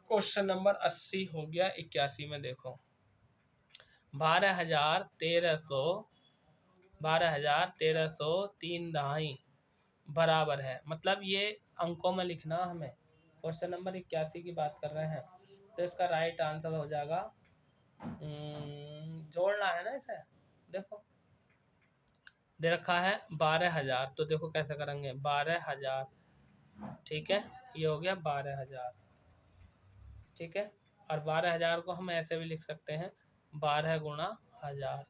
क्वेश्चन नंबर 80 हो गया 81 में देखो 12,1303 बराबर है, मतलब ये अंकों में लिखना हमें। क्वेश्चन नंबर 81 की बात कर रहे हैं, तो इसका राइट आंसर हो जाएगा, जोड़ना है ना इसे। देखो दे रखा है 12,000, तो देखो कैसे करेंगे 12,000, ठीक है, ये हो गया 12,000, ठीक है। और 12,000 को हम ऐसे भी लिख सकते हैं 12 गुणा 1000,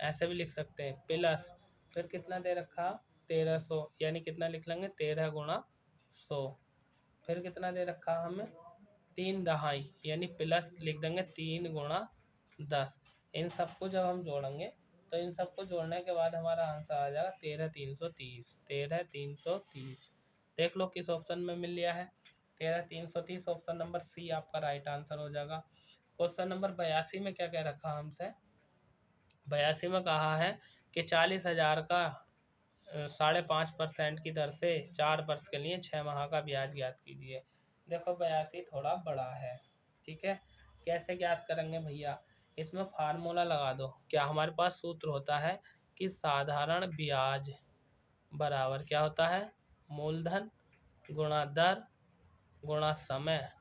ऐसे भी लिख सकते हैं, प्लस फिर कितना दे रखा 1300, यानी कितना लिख लेंगे 13 गुणा 100, फिर कितना दे रखा हमें 3 दहाई, यानी प्लस लिख देंगे 3 गुणा 10। इन सबको जब हम जोड़ेंगे तो इन सबको जोड़ने के बाद हमारा आंसर आ जाएगा 13,330, 13,330। देख लो किस ऑप्शन में मिल लिया है, 13,330, ऑप्शन नंबर सी आपका राइट आंसर हो जाएगा। क्वेश्चन नंबर 82 में क्या कह रखा हमसे, 82 में कहा है कि 40,000 का 5.5% की दर से 4 वर्ष के लिए 6 माह का ब्याज ज्ञात कीजिए। देखो 82 थोड़ा बड़ा है, ठीक है। कैसे ज्ञात करेंगे भैया, इसमें फार्मूला लगा दो। क्या हमारे पास सूत्र होता है कि साधारण ब्याज बराबर क्या होता है, मूलधन गुणा दर गुणा समय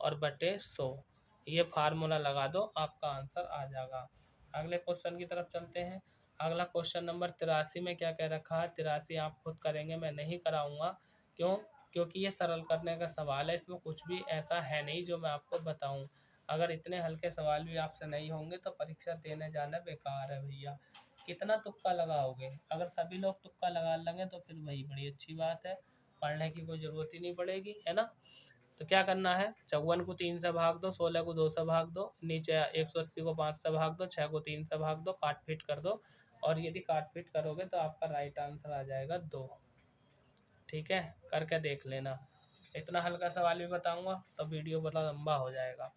और बटे 100। ये फार्मूला लगा दो, आपका आंसर आ जाएगा। अगले क्वेश्चन की तरफ चलते हैं। अगला क्वेश्चन नंबर 83 में क्या कह रखा है, 83 आप खुद करेंगे, मैं नहीं कराऊंगा। क्यों? क्योंकि ये सरल करने का सवाल है, इसमें कुछ भी ऐसा है नहीं जो मैं आपको बताऊं। अगर इतने हल्के सवाल भी आपसे नहीं होंगे तो परीक्षा देने जाना बेकार है भैया। कितना तुक्का लगाओगे, अगर सभी लोग तुक्का लगा लेंगे तो फिर वही बड़ी अच्छी बात है, पढ़ने की कोई ज़रूरत ही नहीं पड़ेगी, है ना। तो क्या करना है, 54 को 3 से भाग दो, 16 को 2 से भाग दो, नीचे 180 को 5 से भाग दो, 6 को 3 से भाग दो, काट पीट कर दो, और यदि काट पीट करोगे तो आपका राइट आंसर आ जाएगा 2, ठीक है। करके देख लेना, इतना हल्का सवाल भी बताऊंगा तो वीडियो बड़ा लंबा हो जाएगा।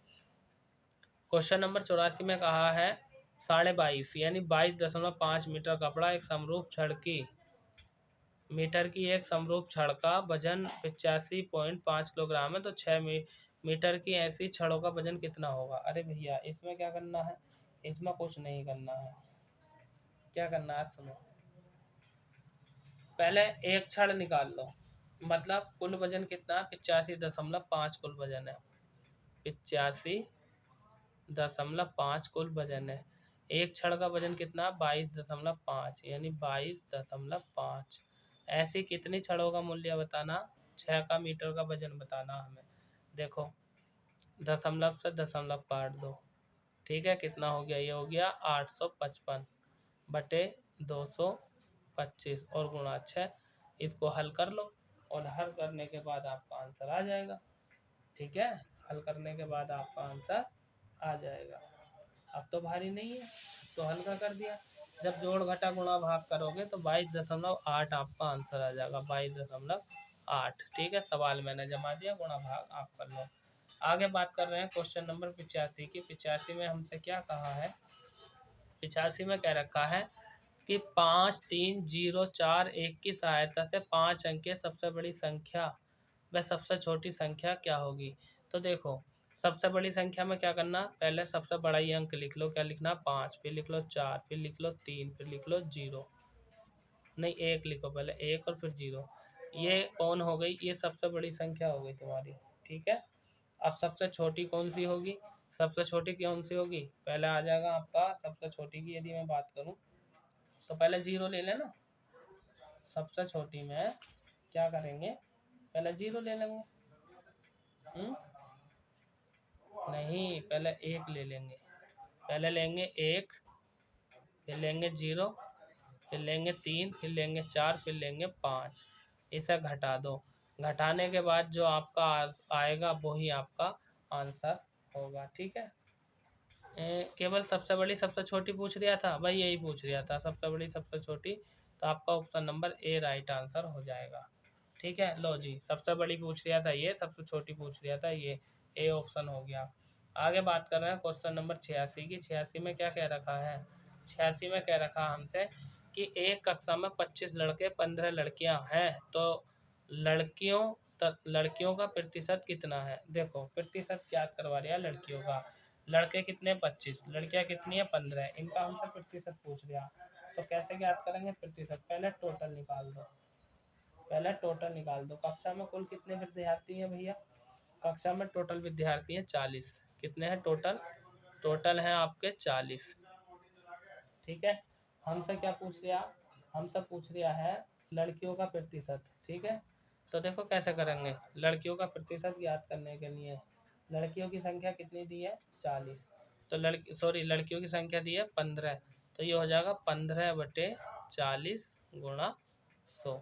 क्वेश्चन नंबर 84 में कहा है 22.5 यानी 22.5 मीटर कपड़ा एक समरूप छड़ की मीटर की एक समरूप छड़ का वजन 85.5 किलोग्राम है, तो 6 मीटर की ऐसी छड़ों का वजन कितना होगा। अरे भैया इसमें क्या करना है, इसमें कुछ नहीं करना है, क्या करना है सुनो, पहले एक छड़ निकाल लो, मतलब कुल वजन कितना 85.5 कुल वजन है, 85.5 कुल वजन है। एक छड़ का वजन कितना 22.5, यानी 22.5। ऐसी कितनी छड़ों का मूल्य बताना, 6 का मीटर का वजन बताना हमें। देखो दशमलव से दशमलव काट दो, ठीक है, कितना हो गया, ये हो गया 855 बटे 225 और गुणा 6। इसको हल कर लो और हल करने के बाद आपका आंसर आ जाएगा, ठीक है। हल करने के बाद आपका आंसर आ जाएगा। अब तो भारी नहीं है तो हल्का कर दिया। जब जोड़ घटा गुणा भाग करोगे तो 22.8 आपका आंसर आ जाएगा, 22.8, ठीक है। सवाल मैंने जमा दिया, गुणा भाग आप कर लो। आगे बात कर रहे हैं क्वेश्चन नंबर 85 की। 85 में हमसे क्या कहा है, 85 में कह रखा है कि 53041 की सहायता से 5 अंक की सबसे बड़ी संख्या व सबसे छोटी संख्या क्या होगी। तो देखो सबसे बड़ी संख्या में क्या करना, पहले सबसे बड़ा ही अंक लिख लो, क्या लिखना 5, फिर लिख लो 4, फिर लिख लो 3, फिर लिख लो 0, नहीं 1 लिखो, पहले 1 और फिर 0। ये कौन हो गई, ये सबसे बड़ी संख्या हो गई तुम्हारी, ठीक है। अब सबसे छोटी कौन सी होगी, सबसे छोटी कौन सी होगी, पहले आ जाएगा आपका सबसे छोटी की यदि मैं बात करूं तो पहले 0 ले लेना। सबसे छोटी में क्या करेंगे, पहले 0 ले लेंगे, नहीं पहले 1 ले लेंगे, पहले लेंगे 1, फिर लेंगे 0, फिर लेंगे 3, फिर लेंगे 4, फिर लेंगे 5। इसे घटा दो, घटाने के बाद जो आपका आएगा वही आपका आंसर होगा, ठीक है। केवल सबसे बड़ी सबसे छोटी पूछ रहा था भाई, यही पूछ रहा था सबसे बड़ी सबसे छोटी, तो आपका option number A right answer हो जाएगा, ठीक है। लो जी, सबसे बड़ी पूछ रहा था ये, सबसे छोटी पूछ रहा था ये, ए ऑप्शन हो गया। आगे बात कर रहे हैं क्वेश्चन नंबर 86 की। 86 में क्या कह रखा है, 86 में कह रखा हमसे कि एक कक्षा में 25 लड़के 15 लड़कियां हैं, तो लड़कियों लड़कियों का प्रतिशत कितना है। देखो प्रतिशत ज्ञात करवा रहा है लड़कियों का, लड़के कितने 25, लड़कियां कितनी है 15, इनका हमसे प्रतिशत पूछ लिया। तो कैसे ज्ञात करेंगे प्रतिशत, पहले टोटल निकाल दो, पहले टोटल निकाल दो। कक्षा में कुल कितने विद्यार्थी हैं भैया, कक्षा में टोटल विद्यार्थी हैं 40। कितने हैं टोटल, टोटल हैं आपके 40। ठीक है, हमसे क्या पूछ लिया, हमसे पूछ लिया है लड़कियों का प्रतिशत। ठीक है, तो देखो कैसे करेंगे, लड़कियों का प्रतिशत ज्ञात करने के लिए लड़कियों की संख्या कितनी दी है 40, तो लड़कियों की संख्या दी है 15, तो ये हो जाएगा 15/40 गुणा 100।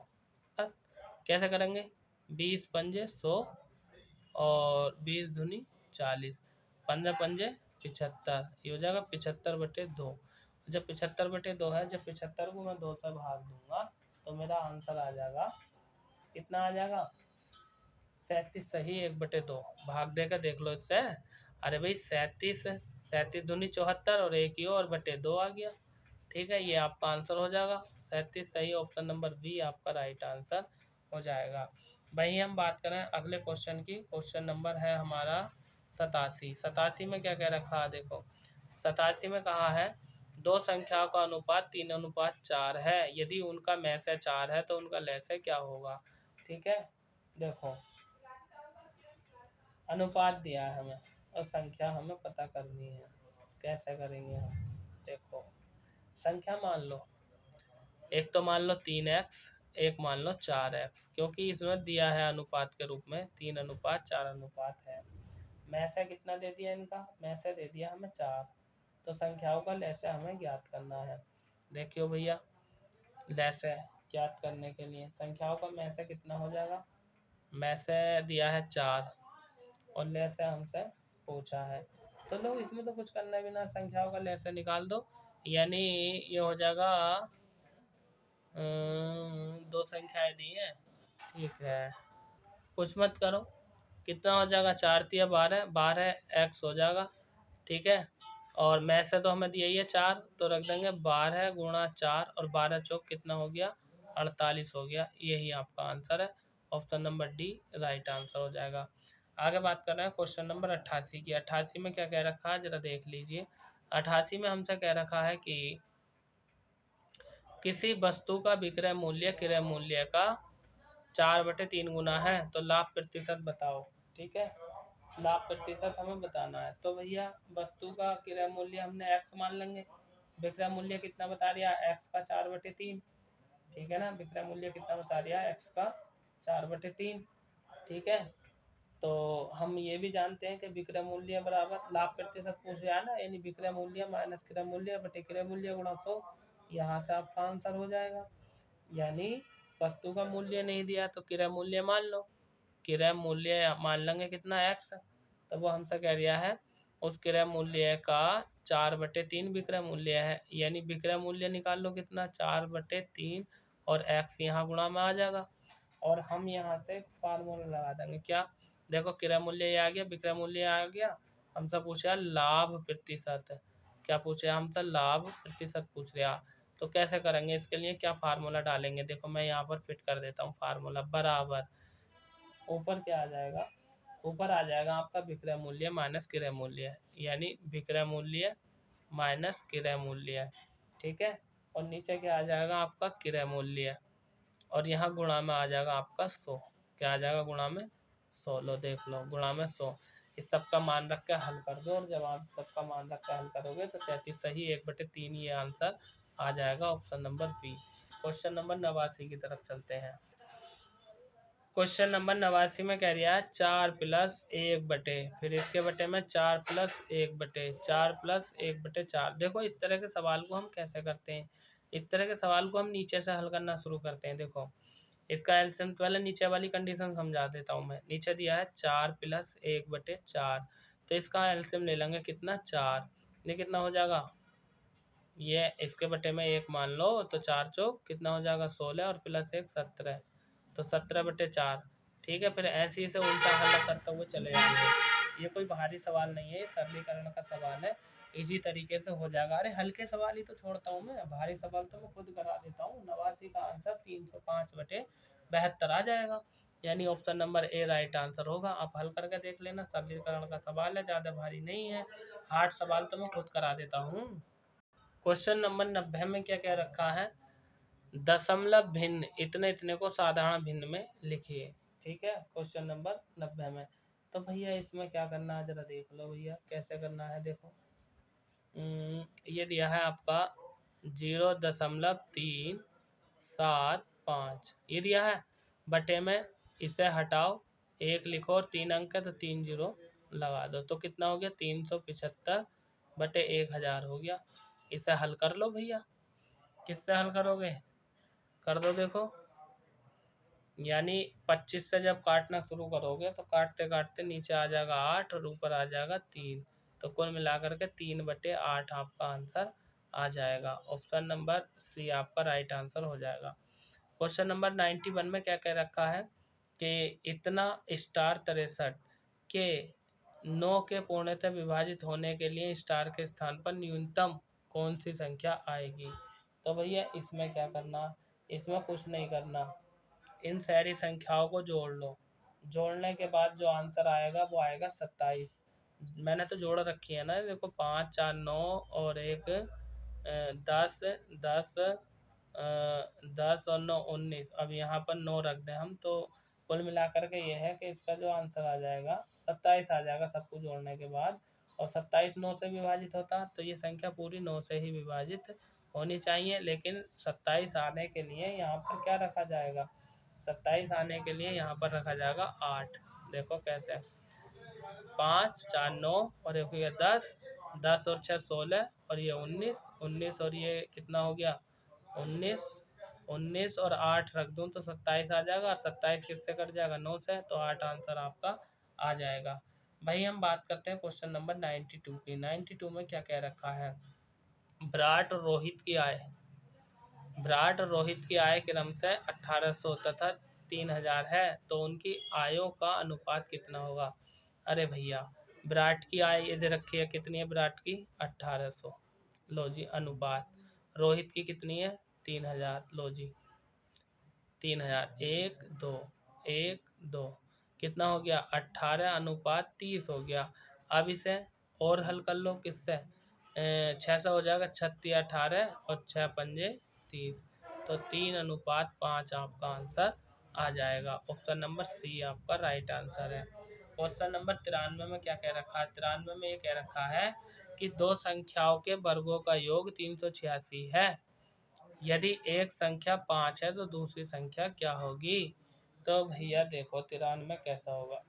कैसे करेंगे, 20 पंजे 100 और 20 दूनी 40, 15 पंजे 75, ये हो जाएगा 75/2। जब 75/2 है, जब 75 को मैं 2 से भाग दूंगा तो मेरा आंसर आ जाएगा, कितना आ जाएगा 37। सही, 1/2 भाग देकर देख लो इससे। अरे भाई 37, 37 दूनी 74 और एक ही और बटे 2 आ गया। ठीक है, ये आपका आंसर हो जाएगा 37। सही, ऑप्शन नंबर बी आपका राइट आंसर हो जाएगा। वही हम बात करें अगले क्वेश्चन की, क्वेश्चन नंबर है हमारा 87। 87 में क्या कह रखा है, देखो 87 में कहा है दो संख्याओं का अनुपात 3:4 है, यदि उनका मैसे 4 है तो उनका लैसे क्या होगा। ठीक है, देखो अनुपात दिया है हमें और संख्या हमें पता करनी है, कैसे करेंगे हम। देखो संख्या मान लो, एक तो मान लो 3x, एक मान लो 4x, क्योंकि इसमें दिया है अनुपात के रूप में 3:4 है। मैसे कितना दे दिया इनका, मैसे दे दिया हमें 4, तो संख्याओं का लैसे हमें ज्ञात करना है। देखियो भैया, लैसे ज्ञात करने के लिए संख्याओं का मैसे कितना हो जाएगा, मैसे दिया है 4 और लैसे हमसे पूछा है, तो लोग इसमें तो कुछ करना भी ना, संख्याओं का लैसे निकाल दो, यानी ये हो जाएगा दो संख्याएं दी हैं। ठीक है, कुछ मत करो, कितना हो जाएगा 4×3 = 12, 12x हो जाएगा। ठीक है, और में से तो हमें दिया ही है 4, तो रख देंगे 12 गुणा 4 और 12 चौक कितना हो गया 48 हो गया। यही आपका आंसर है, option number D right answer हो जाएगा। आगे बात कर रहे हैं क्वेश्चन नंबर 88 की। 88 में क्या कह रखा है जरा देख लीजिए। 88 में हमसे कह रखा है कि किसी वस्तु का विक्रय मूल्य क्रय मूल्य का 4/3 गुना है, तो लाभ प्रतिशत बताओ। ठीक है, लाभ प्रतिशत हमें बताना है, तो भैया वस्तु का क्रय मूल्य हमने x मान लेंगे, विक्रय मूल्य कितना बता दिया x का 4/3। ठीक है ना, विक्रय मूल्य कितना बता दिया x का 4/3। ठीक है, तो हम ये भी जानते हैं कि विक्रय मूल्य बराबर लाभ प्रतिशत पूछ रहा है ना, यानी विक्रय मूल्य माइनस क्रय मूल्य बटे क्रय मूल्य गुणा 100, यहाँ से आपका आंसर हो जाएगा। यानी वस्तु का मूल्य नहीं दिया तो क्रय मूल्य मान लो, क्रय मूल्य मान लेंगे कितना x, तो वो हमसे कह रहा है उस क्रय मूल्य का 4/3 विक्रय मूल्य है, यानी विक्रय मूल्य निकाल लो कितना 4/3 और x यहाँ गुणा में आ जाएगा, और हम यहाँ से फार्मूला लगा देंगे। क्या, देखो क्रय मूल्य ये आ गया, विक्रय मूल्य आ गया, हमसे पूछा लाभ प्रतिशत, क्या पूछा हमसे लाभ प्रतिशत पूछ रहा, तो कैसे करेंगे इसके लिए क्या फार्मूला डालेंगे। देखो मैं यहाँ पर फिट कर देता हूँ फार्मूला, बराबर ऊपर क्या आ जाएगा, ऊपर आ जाएगा आपका विक्रय मूल्य माइनस क्रय मूल्य, यानी विक्रय मूल्य माइनस क्रय मूल्य। ठीक है, और नीचे क्या आ जाएगा आपका क्रय मूल्य, और यहाँ गुणा में आ जाएगा आपका 100। क्या आ जाएगा गुणा में 100, लो देख लो गुणा में 100। इस सब का मान रख के हल कर दो, और जब आप सबका मान रख के हल करोगे तो 33 सही, 1/3 ये आंसर आ जाएगा, option number B. Question number 89 की तरफ चलते हैं। क्वेश्चन नंबर 89 में कह रहा है 4 + 1 बटे, फिर इसके बटे में 4 + 1 बटे 4 + 1 बटे 4। देखो इस तरह के सवाल को हम कैसे करते हैं, इस तरह के सवाल को हम नीचे से हल करना शुरू करते हैं। देखो इसका एलसीएम, पहले नीचे वाली कंडीशन समझा देता हूँ मैं। नीचे दिया है 4 + 1 बटे 4, तो इसका एलसीएम ले लेंगे कितना 4, ये कितना हो जाएगा, ये इसके बटे में 1 मान लो तो 4 चौक कितना हो जाएगा 16 और +1 17, तो 17/4। ठीक है, फिर ऐसे ही से उल्टा हल करते हुए चले जाएंगे। ये कोई भारी सवाल नहीं है, ये सरलीकरण का सवाल है, इसी तरीके से हो जाएगा। अरे हल्के सवाल ही तो छोड़ता हूँ मैं, भारी सवाल तो मैं खुद करा देता हूँ। 89 का आंसर 305/72 आ जाएगा। यानी option number A right answer होगा। आप हल करके देख लेना, सरलीकरण का सवाल है, ज़्यादा भारी नहीं है। हार्ड सवाल तो मैं खुद करा देता हूँ। क्वेश्चन नंबर 90 में क्या क्या रखा है, दशमलव भिन्न इतने इतने को साधारण भिन्न में लिखिए। ठीक है, क्वेश्चन नंबर 90 में। तो भैया इसमें क्या करना है जरा देख लो भैया, कैसे करना है देखो। ये दिया है आपका 0.375 ये दिया है, बटे में इसे हटाओ, एक लिखो और 3 अंक है तो 3 जीरो लगा दो, तो कितना हो गया 375 बटे 1000 हो गया। इसे हल कर लो भैया। किससे हल करोगे, कर दो देखो। यानी 25 से जब काटना शुरू करोगे तो काटते काटते नीचे आ जाएगा 8 और ऊपर आ जाएगा 3, तो कुल मिलाकर के 3/8 आपका आंसर आ जाएगा। ऑप्शन नंबर सी आपका राइट आंसर हो जाएगा। क्वेश्चन नंबर 91 में क्या कह रखा है कि इतना स्टार 63 के 9 के पूर्णतः विभाजित होने के लिए स्टार के स्थान पर न्यूनतम कौन सी संख्या आएगी। तो भैया इसमें क्या करना, इसमें कुछ नहीं करना, इन सारी संख्याओं को जोड़ लो, जोड़ने के बाद जो आंसर आएगा वो आएगा 27। मैंने तो जोड़ रखी है ना, देखो 5 4 9 और एक 10 10 10 और 9 19, अब यहाँ पर 9 रख दें हम तो कुल मिलाकर के ये है कि इसका जो आंसर आ जाएगा 27 आ जाएगा सबको जोड़ने के बाद। और 27 9 से विभाजित होता तो ये संख्या पूरी 9 से ही विभाजित होनी चाहिए, लेकिन 27 आने के लिए यहाँ पर क्या रखा जाएगा, 27 आने के लिए यहाँ पर रखा जाएगा 8। देखो कैसे, 5 4 9 और एक हो गया 10, 10 और 6 16 और ये 19, 19 और ये कितना हो गया 19, 19 और 8 रख दूँ तो 27 आ जाएगा, और 27 किससे कट जाएगा 9 से, तो 8 आंसर आपका आ जाएगा। भाई हम बात करते हैं क्वेश्चन नंबर 92 की। 92 में क्या कह रखा है, विराट और रोहित की आय, विराट और रोहित की आय क्रमशः 1800 तथा 3000 है, तो उनकी आयों का अनुपात कितना होगा। अरे भैया विराट की आय ये दे रखी है, कितनी है विराट की 1800, लो जी अनुपात, रोहित की कितनी है 3000, लो जी 3000, 1 2 1 2, कितना हो गया 18:30 हो गया। अब इसे और हल कर लो, किससे 6 से हो जाएगा, 36 18 और 6 पंजे 30, तो 3:5 आपका आंसर आ जाएगा। ऑप्शन नंबर सी आपका राइट आंसर है। क्वेश्चन नंबर 93 में क्या कह रखा है, 93 में ये कह रखा है कि दो संख्याओं के वर्गों का योग 386 है, यदि एक संख्या 5 है तो दूसरी संख्या क्या होगी। तो भैया देखो 93 कैसा होगा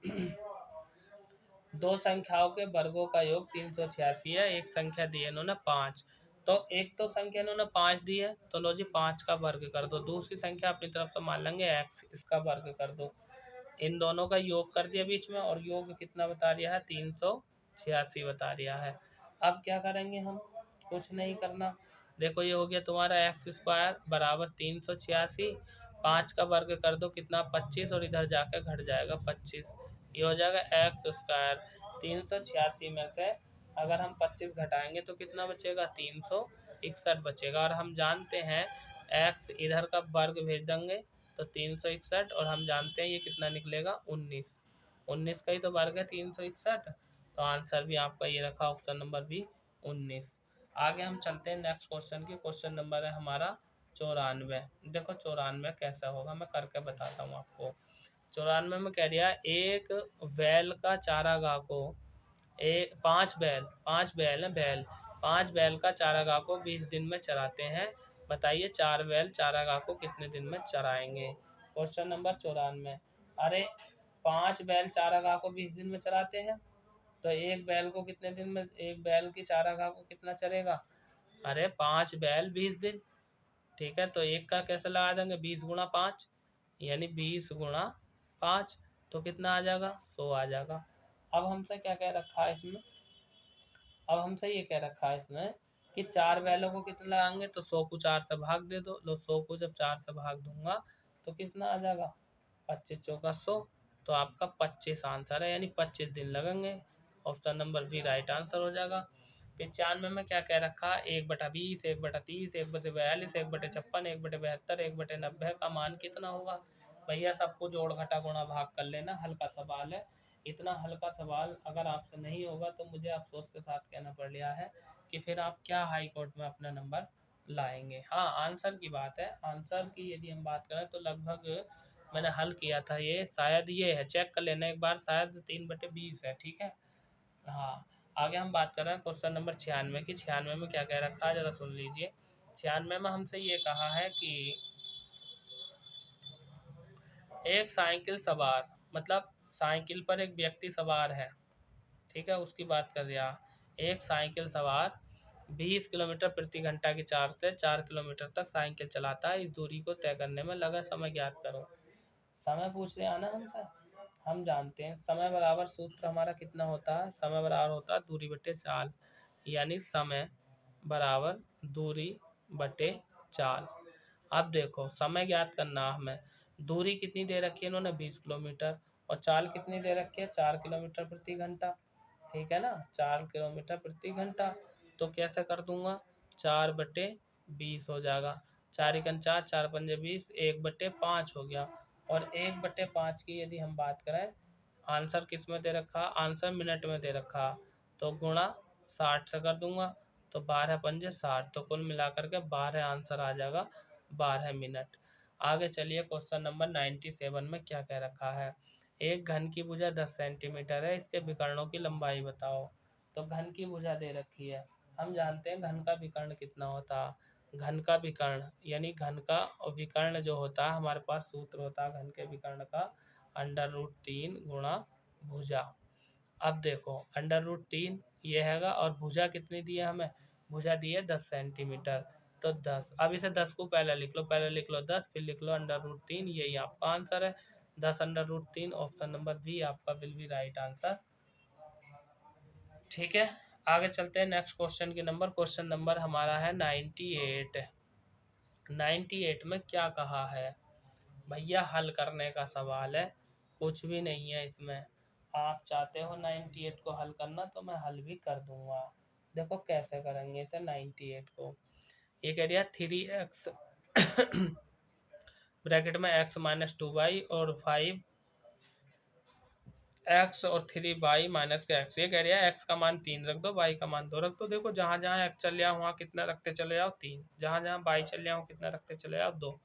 दो संख्याओं के वर्गों का योग 386 है, एक संख्या दी है इन्होंने 5, तो एक तो संख्या इन्होंने 5 दी है तो लो जी 5 का वर्ग कर दो, दूसरी संख्या अपनी तरफ से मान लेंगे x, इसका वर्ग कर दो, इन दोनों का योग कर दिया बीच में, और योग कितना बता रहा है 386 बता रहा है। अब क्या करेंगे हम, कुछ नहीं करना, देखो ये हो गया तुम्हारा x² बराबर 386, 5 का वर्ग कर दो कितना 25, और इधर जाकर घट जाएगा 25, ये हो जाएगा x²। 386 में से अगर हम 25 घटाएंगे तो कितना बचेगा 361 बचेगा, और हम जानते हैं x इधर का वर्ग भेज देंगे तो 361, और हम जानते हैं ये कितना निकलेगा 19, 19 का ही तो वर्ग है 361, तो आंसर भी आपका ये रखा ऑप्शन नंबर बी 19। आगे हम चलते हैं नेक्स्ट क्वेश्चन की। क्वेश्चन नंबर है हमारा 94। देखो 94 कैसा होगा मैं करके बताता हूँ आपको। 94 में कह दिया एक बैल का चारागाह को, एक 5 बैल है, बैल 5 बैल का चारागाह को 20 दिन में चराते हैं, बताइए 4 बैल चारागाह को कितने दिन में चराएंगे। क्वेश्चन नंबर 94, अरे 5 बैल चारागाह को 20 दिन में चराते हैं, तो एक बैल को कितने दिन में, एक बैल की चारागाह को कितना चरेगा, अरे 5 बैल 20 दिन, ठीक है, तो एक का कैसे लगा देंगे 20 गुणा 5, यानी 20 गुणा 5, तो कितना आ जाएगा 100 आ जाएगा। अब हमसे क्या कह रखा है इसमें, अब हमसे ये कह रखा है इसमें कि 4 बैलों को कितना लगाएंगे, तो 100 को 4 से भाग दे दो, लो 100 को जब 4 से भाग दूंगा तो कितना आ जाएगा 25 चौका 100, तो आपका 25 आंसर है, यानी 25 दिन लगेंगे। Option number B right answer हो जाएगा। 95 में क्या कह रखा है 1/20, 1/30, 1/42, 1/56, 1/72, 1/90 का मान कितना होगा। भैया सबको जोड़ घटा गुणा भाग कर लेना, हल्का सवाल है। इतना हल्का सवाल अगर आपसे नहीं होगा तो मुझे अफसोस के साथ कहना पड़ रहा है कि फिर आप क्या हाई कोर्ट में अपना नंबर लाएंगे। हाँ, आंसर की बात है, आंसर की यदि हम बात करें तो लगभग मैंने हल किया था, ये शायद ये है, चेक कर लेना एक बार, शायद 3/20 है। ठीक है। हाँ, आगे हम बात कर रहे हैं क्वेश्चन नंबर 96 की। 96 में क्या कह रखा है जरा सुन लीजिए। 96 में हमसे ये कहा है कि एक साइकिल सवार, मतलब साइकिल पर एक व्यक्ति सवार है, ठीक है, उसकी बात कर दिया। एक साइकिल सवार 20 किलोमीटर प्रति घंटा की 4 किलोमीटर तक साइकिल चलाता है। इस दूरी को तय करने में लगा समय ज्ञात करो। समय पूछ रहे आना हमसे, हम जानते हैं समय बराबर सूत्र हमारा कितना होता है, समय बराबर होता है दूरी बटे चाल, यानी समय बराबर दूरी बटे चाल। अब देखो समय ज्ञात करना हमें, दूरी कितनी दे रखी है इन्होंने 20 किलोमीटर, और चाल कितनी दे रखी है 4 किलोमीटर प्रति घंटा, ठीक है ना, 4 किलोमीटर प्रति घंटा। तो कैसे कर दूंगा, 4/20 हो जाएगा, 4×4 4×5 1/5 हो गया। और 1/5 की यदि हम बात करें, आंसर किस में दे रखा, आंसर मिनट में दे रखा, तो गुणा 60 से कर दूंगा, तो 12×5 = 60, तो कुल मिलाकर के 12 आंसर आ जाएगा, 12 मिनट। आगे चलिए क्वेश्चन नंबर 97 में क्या कह रखा है। एक घन की भुजा 10 सेंटीमीटर है, इसके विकर्णों की लंबाई बताओ। तो घन की भुजा दे रखी है, हम जानते हैं घन का विकर्ण कितना होता है। घन का विकर्ण यानी घन का विकर्ण जो होता है, हमारे पास सूत्र होता है घन के विकर्ण का √3 गुणा भुजा। अब देखो √3 ये हैगा, और भुजा कितनी दी है हमें, भुजा दी है 10 सेंटीमीटर, तो 10। अब इसे 10 को पहले लिख लो, पहले लिख लो 10, फिर लिख लो √3, यही आपका आंसर है 10 √3। ऑप्शन नंबर बी आपका विल बी राइट आंसर। ठीक है, आगे चलते हैं नेक्स्ट क्वेश्चन के नंबर। क्वेश्चन नंबर हमारा है 98। 98 में क्या कहा है भैया, हल करने का सवाल है, कुछ भी नहीं है इसमें। आप चाहते हो 98 को हल करना तो मैं हल भी कर दूंगा। देखो कैसे करेंगे इसे 98 को। ये कह दिया 3x ब्रैकेट में x - 2y और 5x और 3y - के x। ये कह रहा है x का मान 3 रख दो, y का मान 2 रख दो। देखो जहाँ जहाँ x चल जाओ वहाँ कितना रखते चले जाओ 3, जहाँ जहाँ y चल जाओ कितना रखते चले जाओ 2,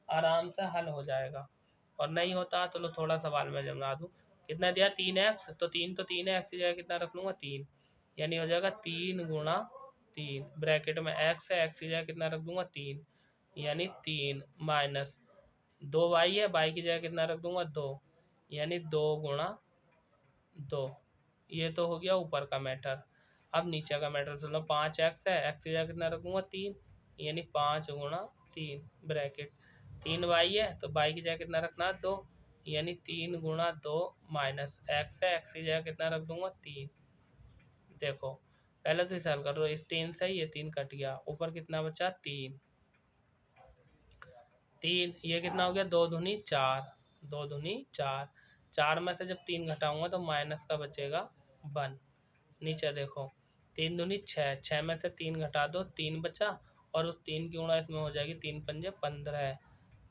आराम से हल हो जाएगा। और नहीं होता तो लो थोड़ा सवाल में जमा दूँ। कितना दिया 3x, तो 3 है, x की जगह कितना रख लूँगा 3, यानी हो जाएगा 3 × 3, ब्रैकेट में x है, x की जगह कितना रख दूंगा 3, यानी 3 माइनस 2y है, y की जगह कितना रख दूंगा 2, यानी 2 × 2। ये तो हो गया ऊपर का मैटर। अब नीचे का मैटर सुनो, 5x है, x की जगह कितना रखूंगा 3, यानी 5 × 3, ब्रैकेट 3y है, तो y की जगह कितना रखना 2, यानी 3 × 2 माइनस x है, x की जगह कितना रख दूंगा 3। देखो पहले से सॉल्व करो, इस 3 से ये 3 कट गया, ऊपर कितना बचा 3, ये कितना हो गया 2 दूनी 4, 2 दूनी 4, 4 में से जब 3 घटाऊंगा तो माइनस का बचेगा 1। नीचे देखो 3 दूनी 6, 6 में से 3 घटा दो 3 बचा, और उस 3 की गुणा इसमें हो जाएगी 3 पंजे 15,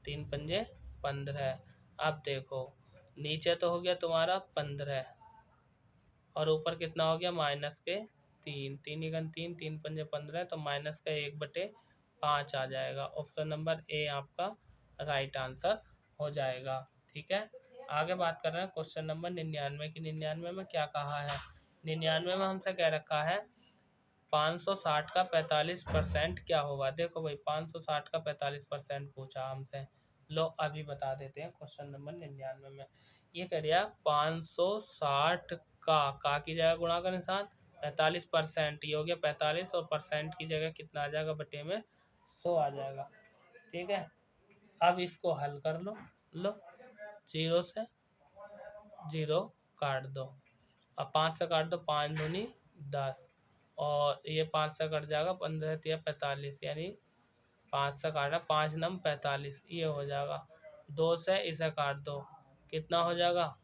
3 पंजे 15। अब देखो नीचे तो हो गया तुम्हारा 15, और ऊपर कितना हो गया माइनस के 3, 3 × 3 3 पंजे 15, तो माइनस का 1/5 आ जाएगा। ऑप्शन नंबर ए आपका राइट आंसर हो जाएगा। ठीक है, आगे बात कर रहे हैं क्वेश्चन नंबर 99 की। 99 में क्या कहा है, 99 में हमसे कह रखा है 560 का 45% क्या होगा। देखो भाई 560 का 45% पूछा हमसे, लो अभी बता देते हैं। क्वेश्चन नंबर 99 में ये कह दिया 560 का की जगह गुणा का निशान 45%, ये हो गया 45, और परसेंट की जगह कितना आ जाएगा बटे में 100 आ जाएगा। ठीक है, अब इसको हल कर लो, लो 0 से 0 काट दो, अब 5 से काट दो, 5 दूनी 10, और ये 5 से कट जाएगा, 15 या 45, यानी 5 से काटा 5 नम 45, ये हो जाएगा। 2 से इसे काट दो, कितना हो जाएगा,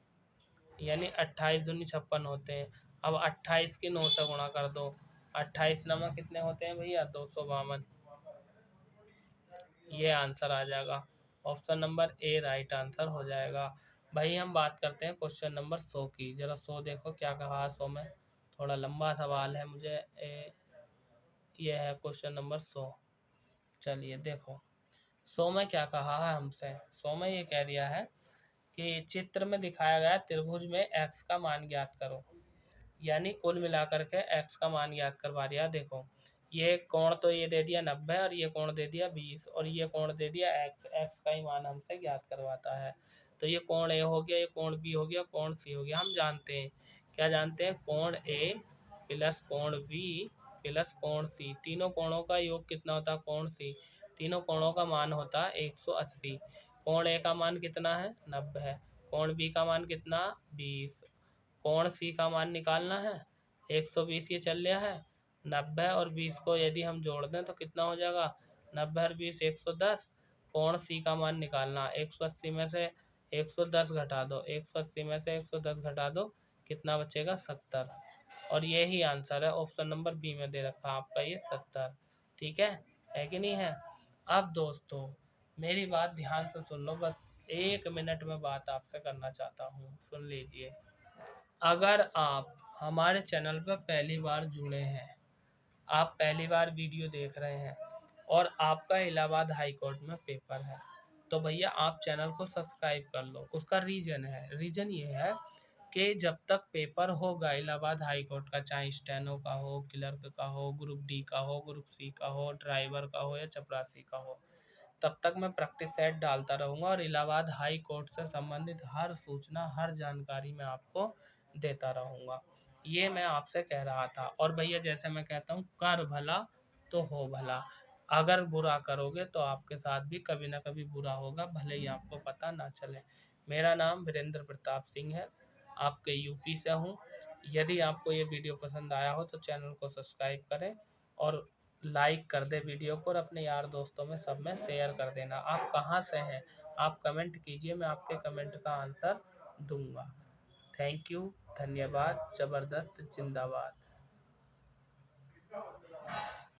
यानी 28 दूनी 56 होते हैं। अब 28 की 9 से गुणा कर दो, 28 नमक कितने होते हैं भैया 252, ये आंसर आ जाएगा। Option number A right answer हो जाएगा। भाई हम बात करते हैं क्वेश्चन नंबर 100 की। जरा 100 देखो क्या कहा 100 में, थोड़ा लंबा सवाल है मुझे ये है क्वेश्चन नंबर 100। चलिए देखो 100 में क्या कहा है हमसे। 100 में ये कह दिया है कि चित्र में दिखाया गया त्रिभुज में x का मान ज्ञात करो, यानी कुल मिलाकर के x का मान ज्ञात करवा दिया। देखो ये कोण तो ये दे दिया 90 और ये कोण दे दिया 20 और ये कोण दे दिया x का ही मान हमसे ज्ञात करवाता है। तो ये कोण a हो गया, ये कोण b हो गया, कोण c हो गया। हम जानते हैं, क्या जानते हैं, कोण a प्लस कोण b प्लस कोण c, तीनों कोणों का योग कितना होता है, कोण c। तीनों कोणों का मान होता है 180। कोण a का मान कितना है 90, कोण b का मान कितना 20, कोण सी का मान निकालना है 120। ये चल रहा है 90 और 20 को यदि हम जोड़ दें तो कितना हो जाएगा, 90 और 20 110। कोण सी का मान निकालना 180 में से 110 घटा दो, 180 में से 110 घटा दो, कितना बचेगा 70। और यही आंसर है, ऑप्शन नंबर बी में दे रखा आपका ये 70। ठीक है कि नहीं है। अब दोस्तों मेरी बात ध्यान से सुन लो, बस 1 मिनट में बात आपसे करना चाहता हूँ, सुन लीजिए। अगर आप हमारे चैनल पर पहली बार जुड़े हैं, आप पहली बार वीडियो देख रहे हैं और आपका इलाहाबाद हाई कोर्ट में पेपर है, तो भैया आप चैनल को सब्सक्राइब कर लो। उसका रीज़न ये है कि जब तक पेपर होगा इलाहाबाद हाई कोर्ट का, चाहे स्टेनो का हो, क्लर्क का हो, ग्रुप डी का हो, ग्रुप सी का हो, ड्राइवर का हो या चपरासी का हो, तब तक मैं प्रैक्टिस सेट डालता रहूँगा और इलाहाबाद हाई कोर्ट से संबंधित हर सूचना, हर जानकारी मैं आपको देता रहूँगा। ये मैं आपसे कह रहा था। और भैया जैसे मैं कहता हूँ, कर भला तो हो भला। अगर बुरा करोगे तो आपके साथ भी कभी ना कभी बुरा होगा, भले ही आपको पता ना चले। मेरा नाम वीरेंद्र प्रताप सिंह है, आपके यूपी से हूँ। यदि आपको ये वीडियो पसंद आया हो तो चैनल को सब्सक्राइब करें और लाइक कर दे वीडियो को और अपने यार दोस्तों में सब में शेयर कर देना। आप कहाँ से हैं आप कमेंट कीजिए, मैं आपके कमेंट का आंसर दूंगा। थैंक यू, धन्यवाद, ज़बरदस्त, जिंदाबाद।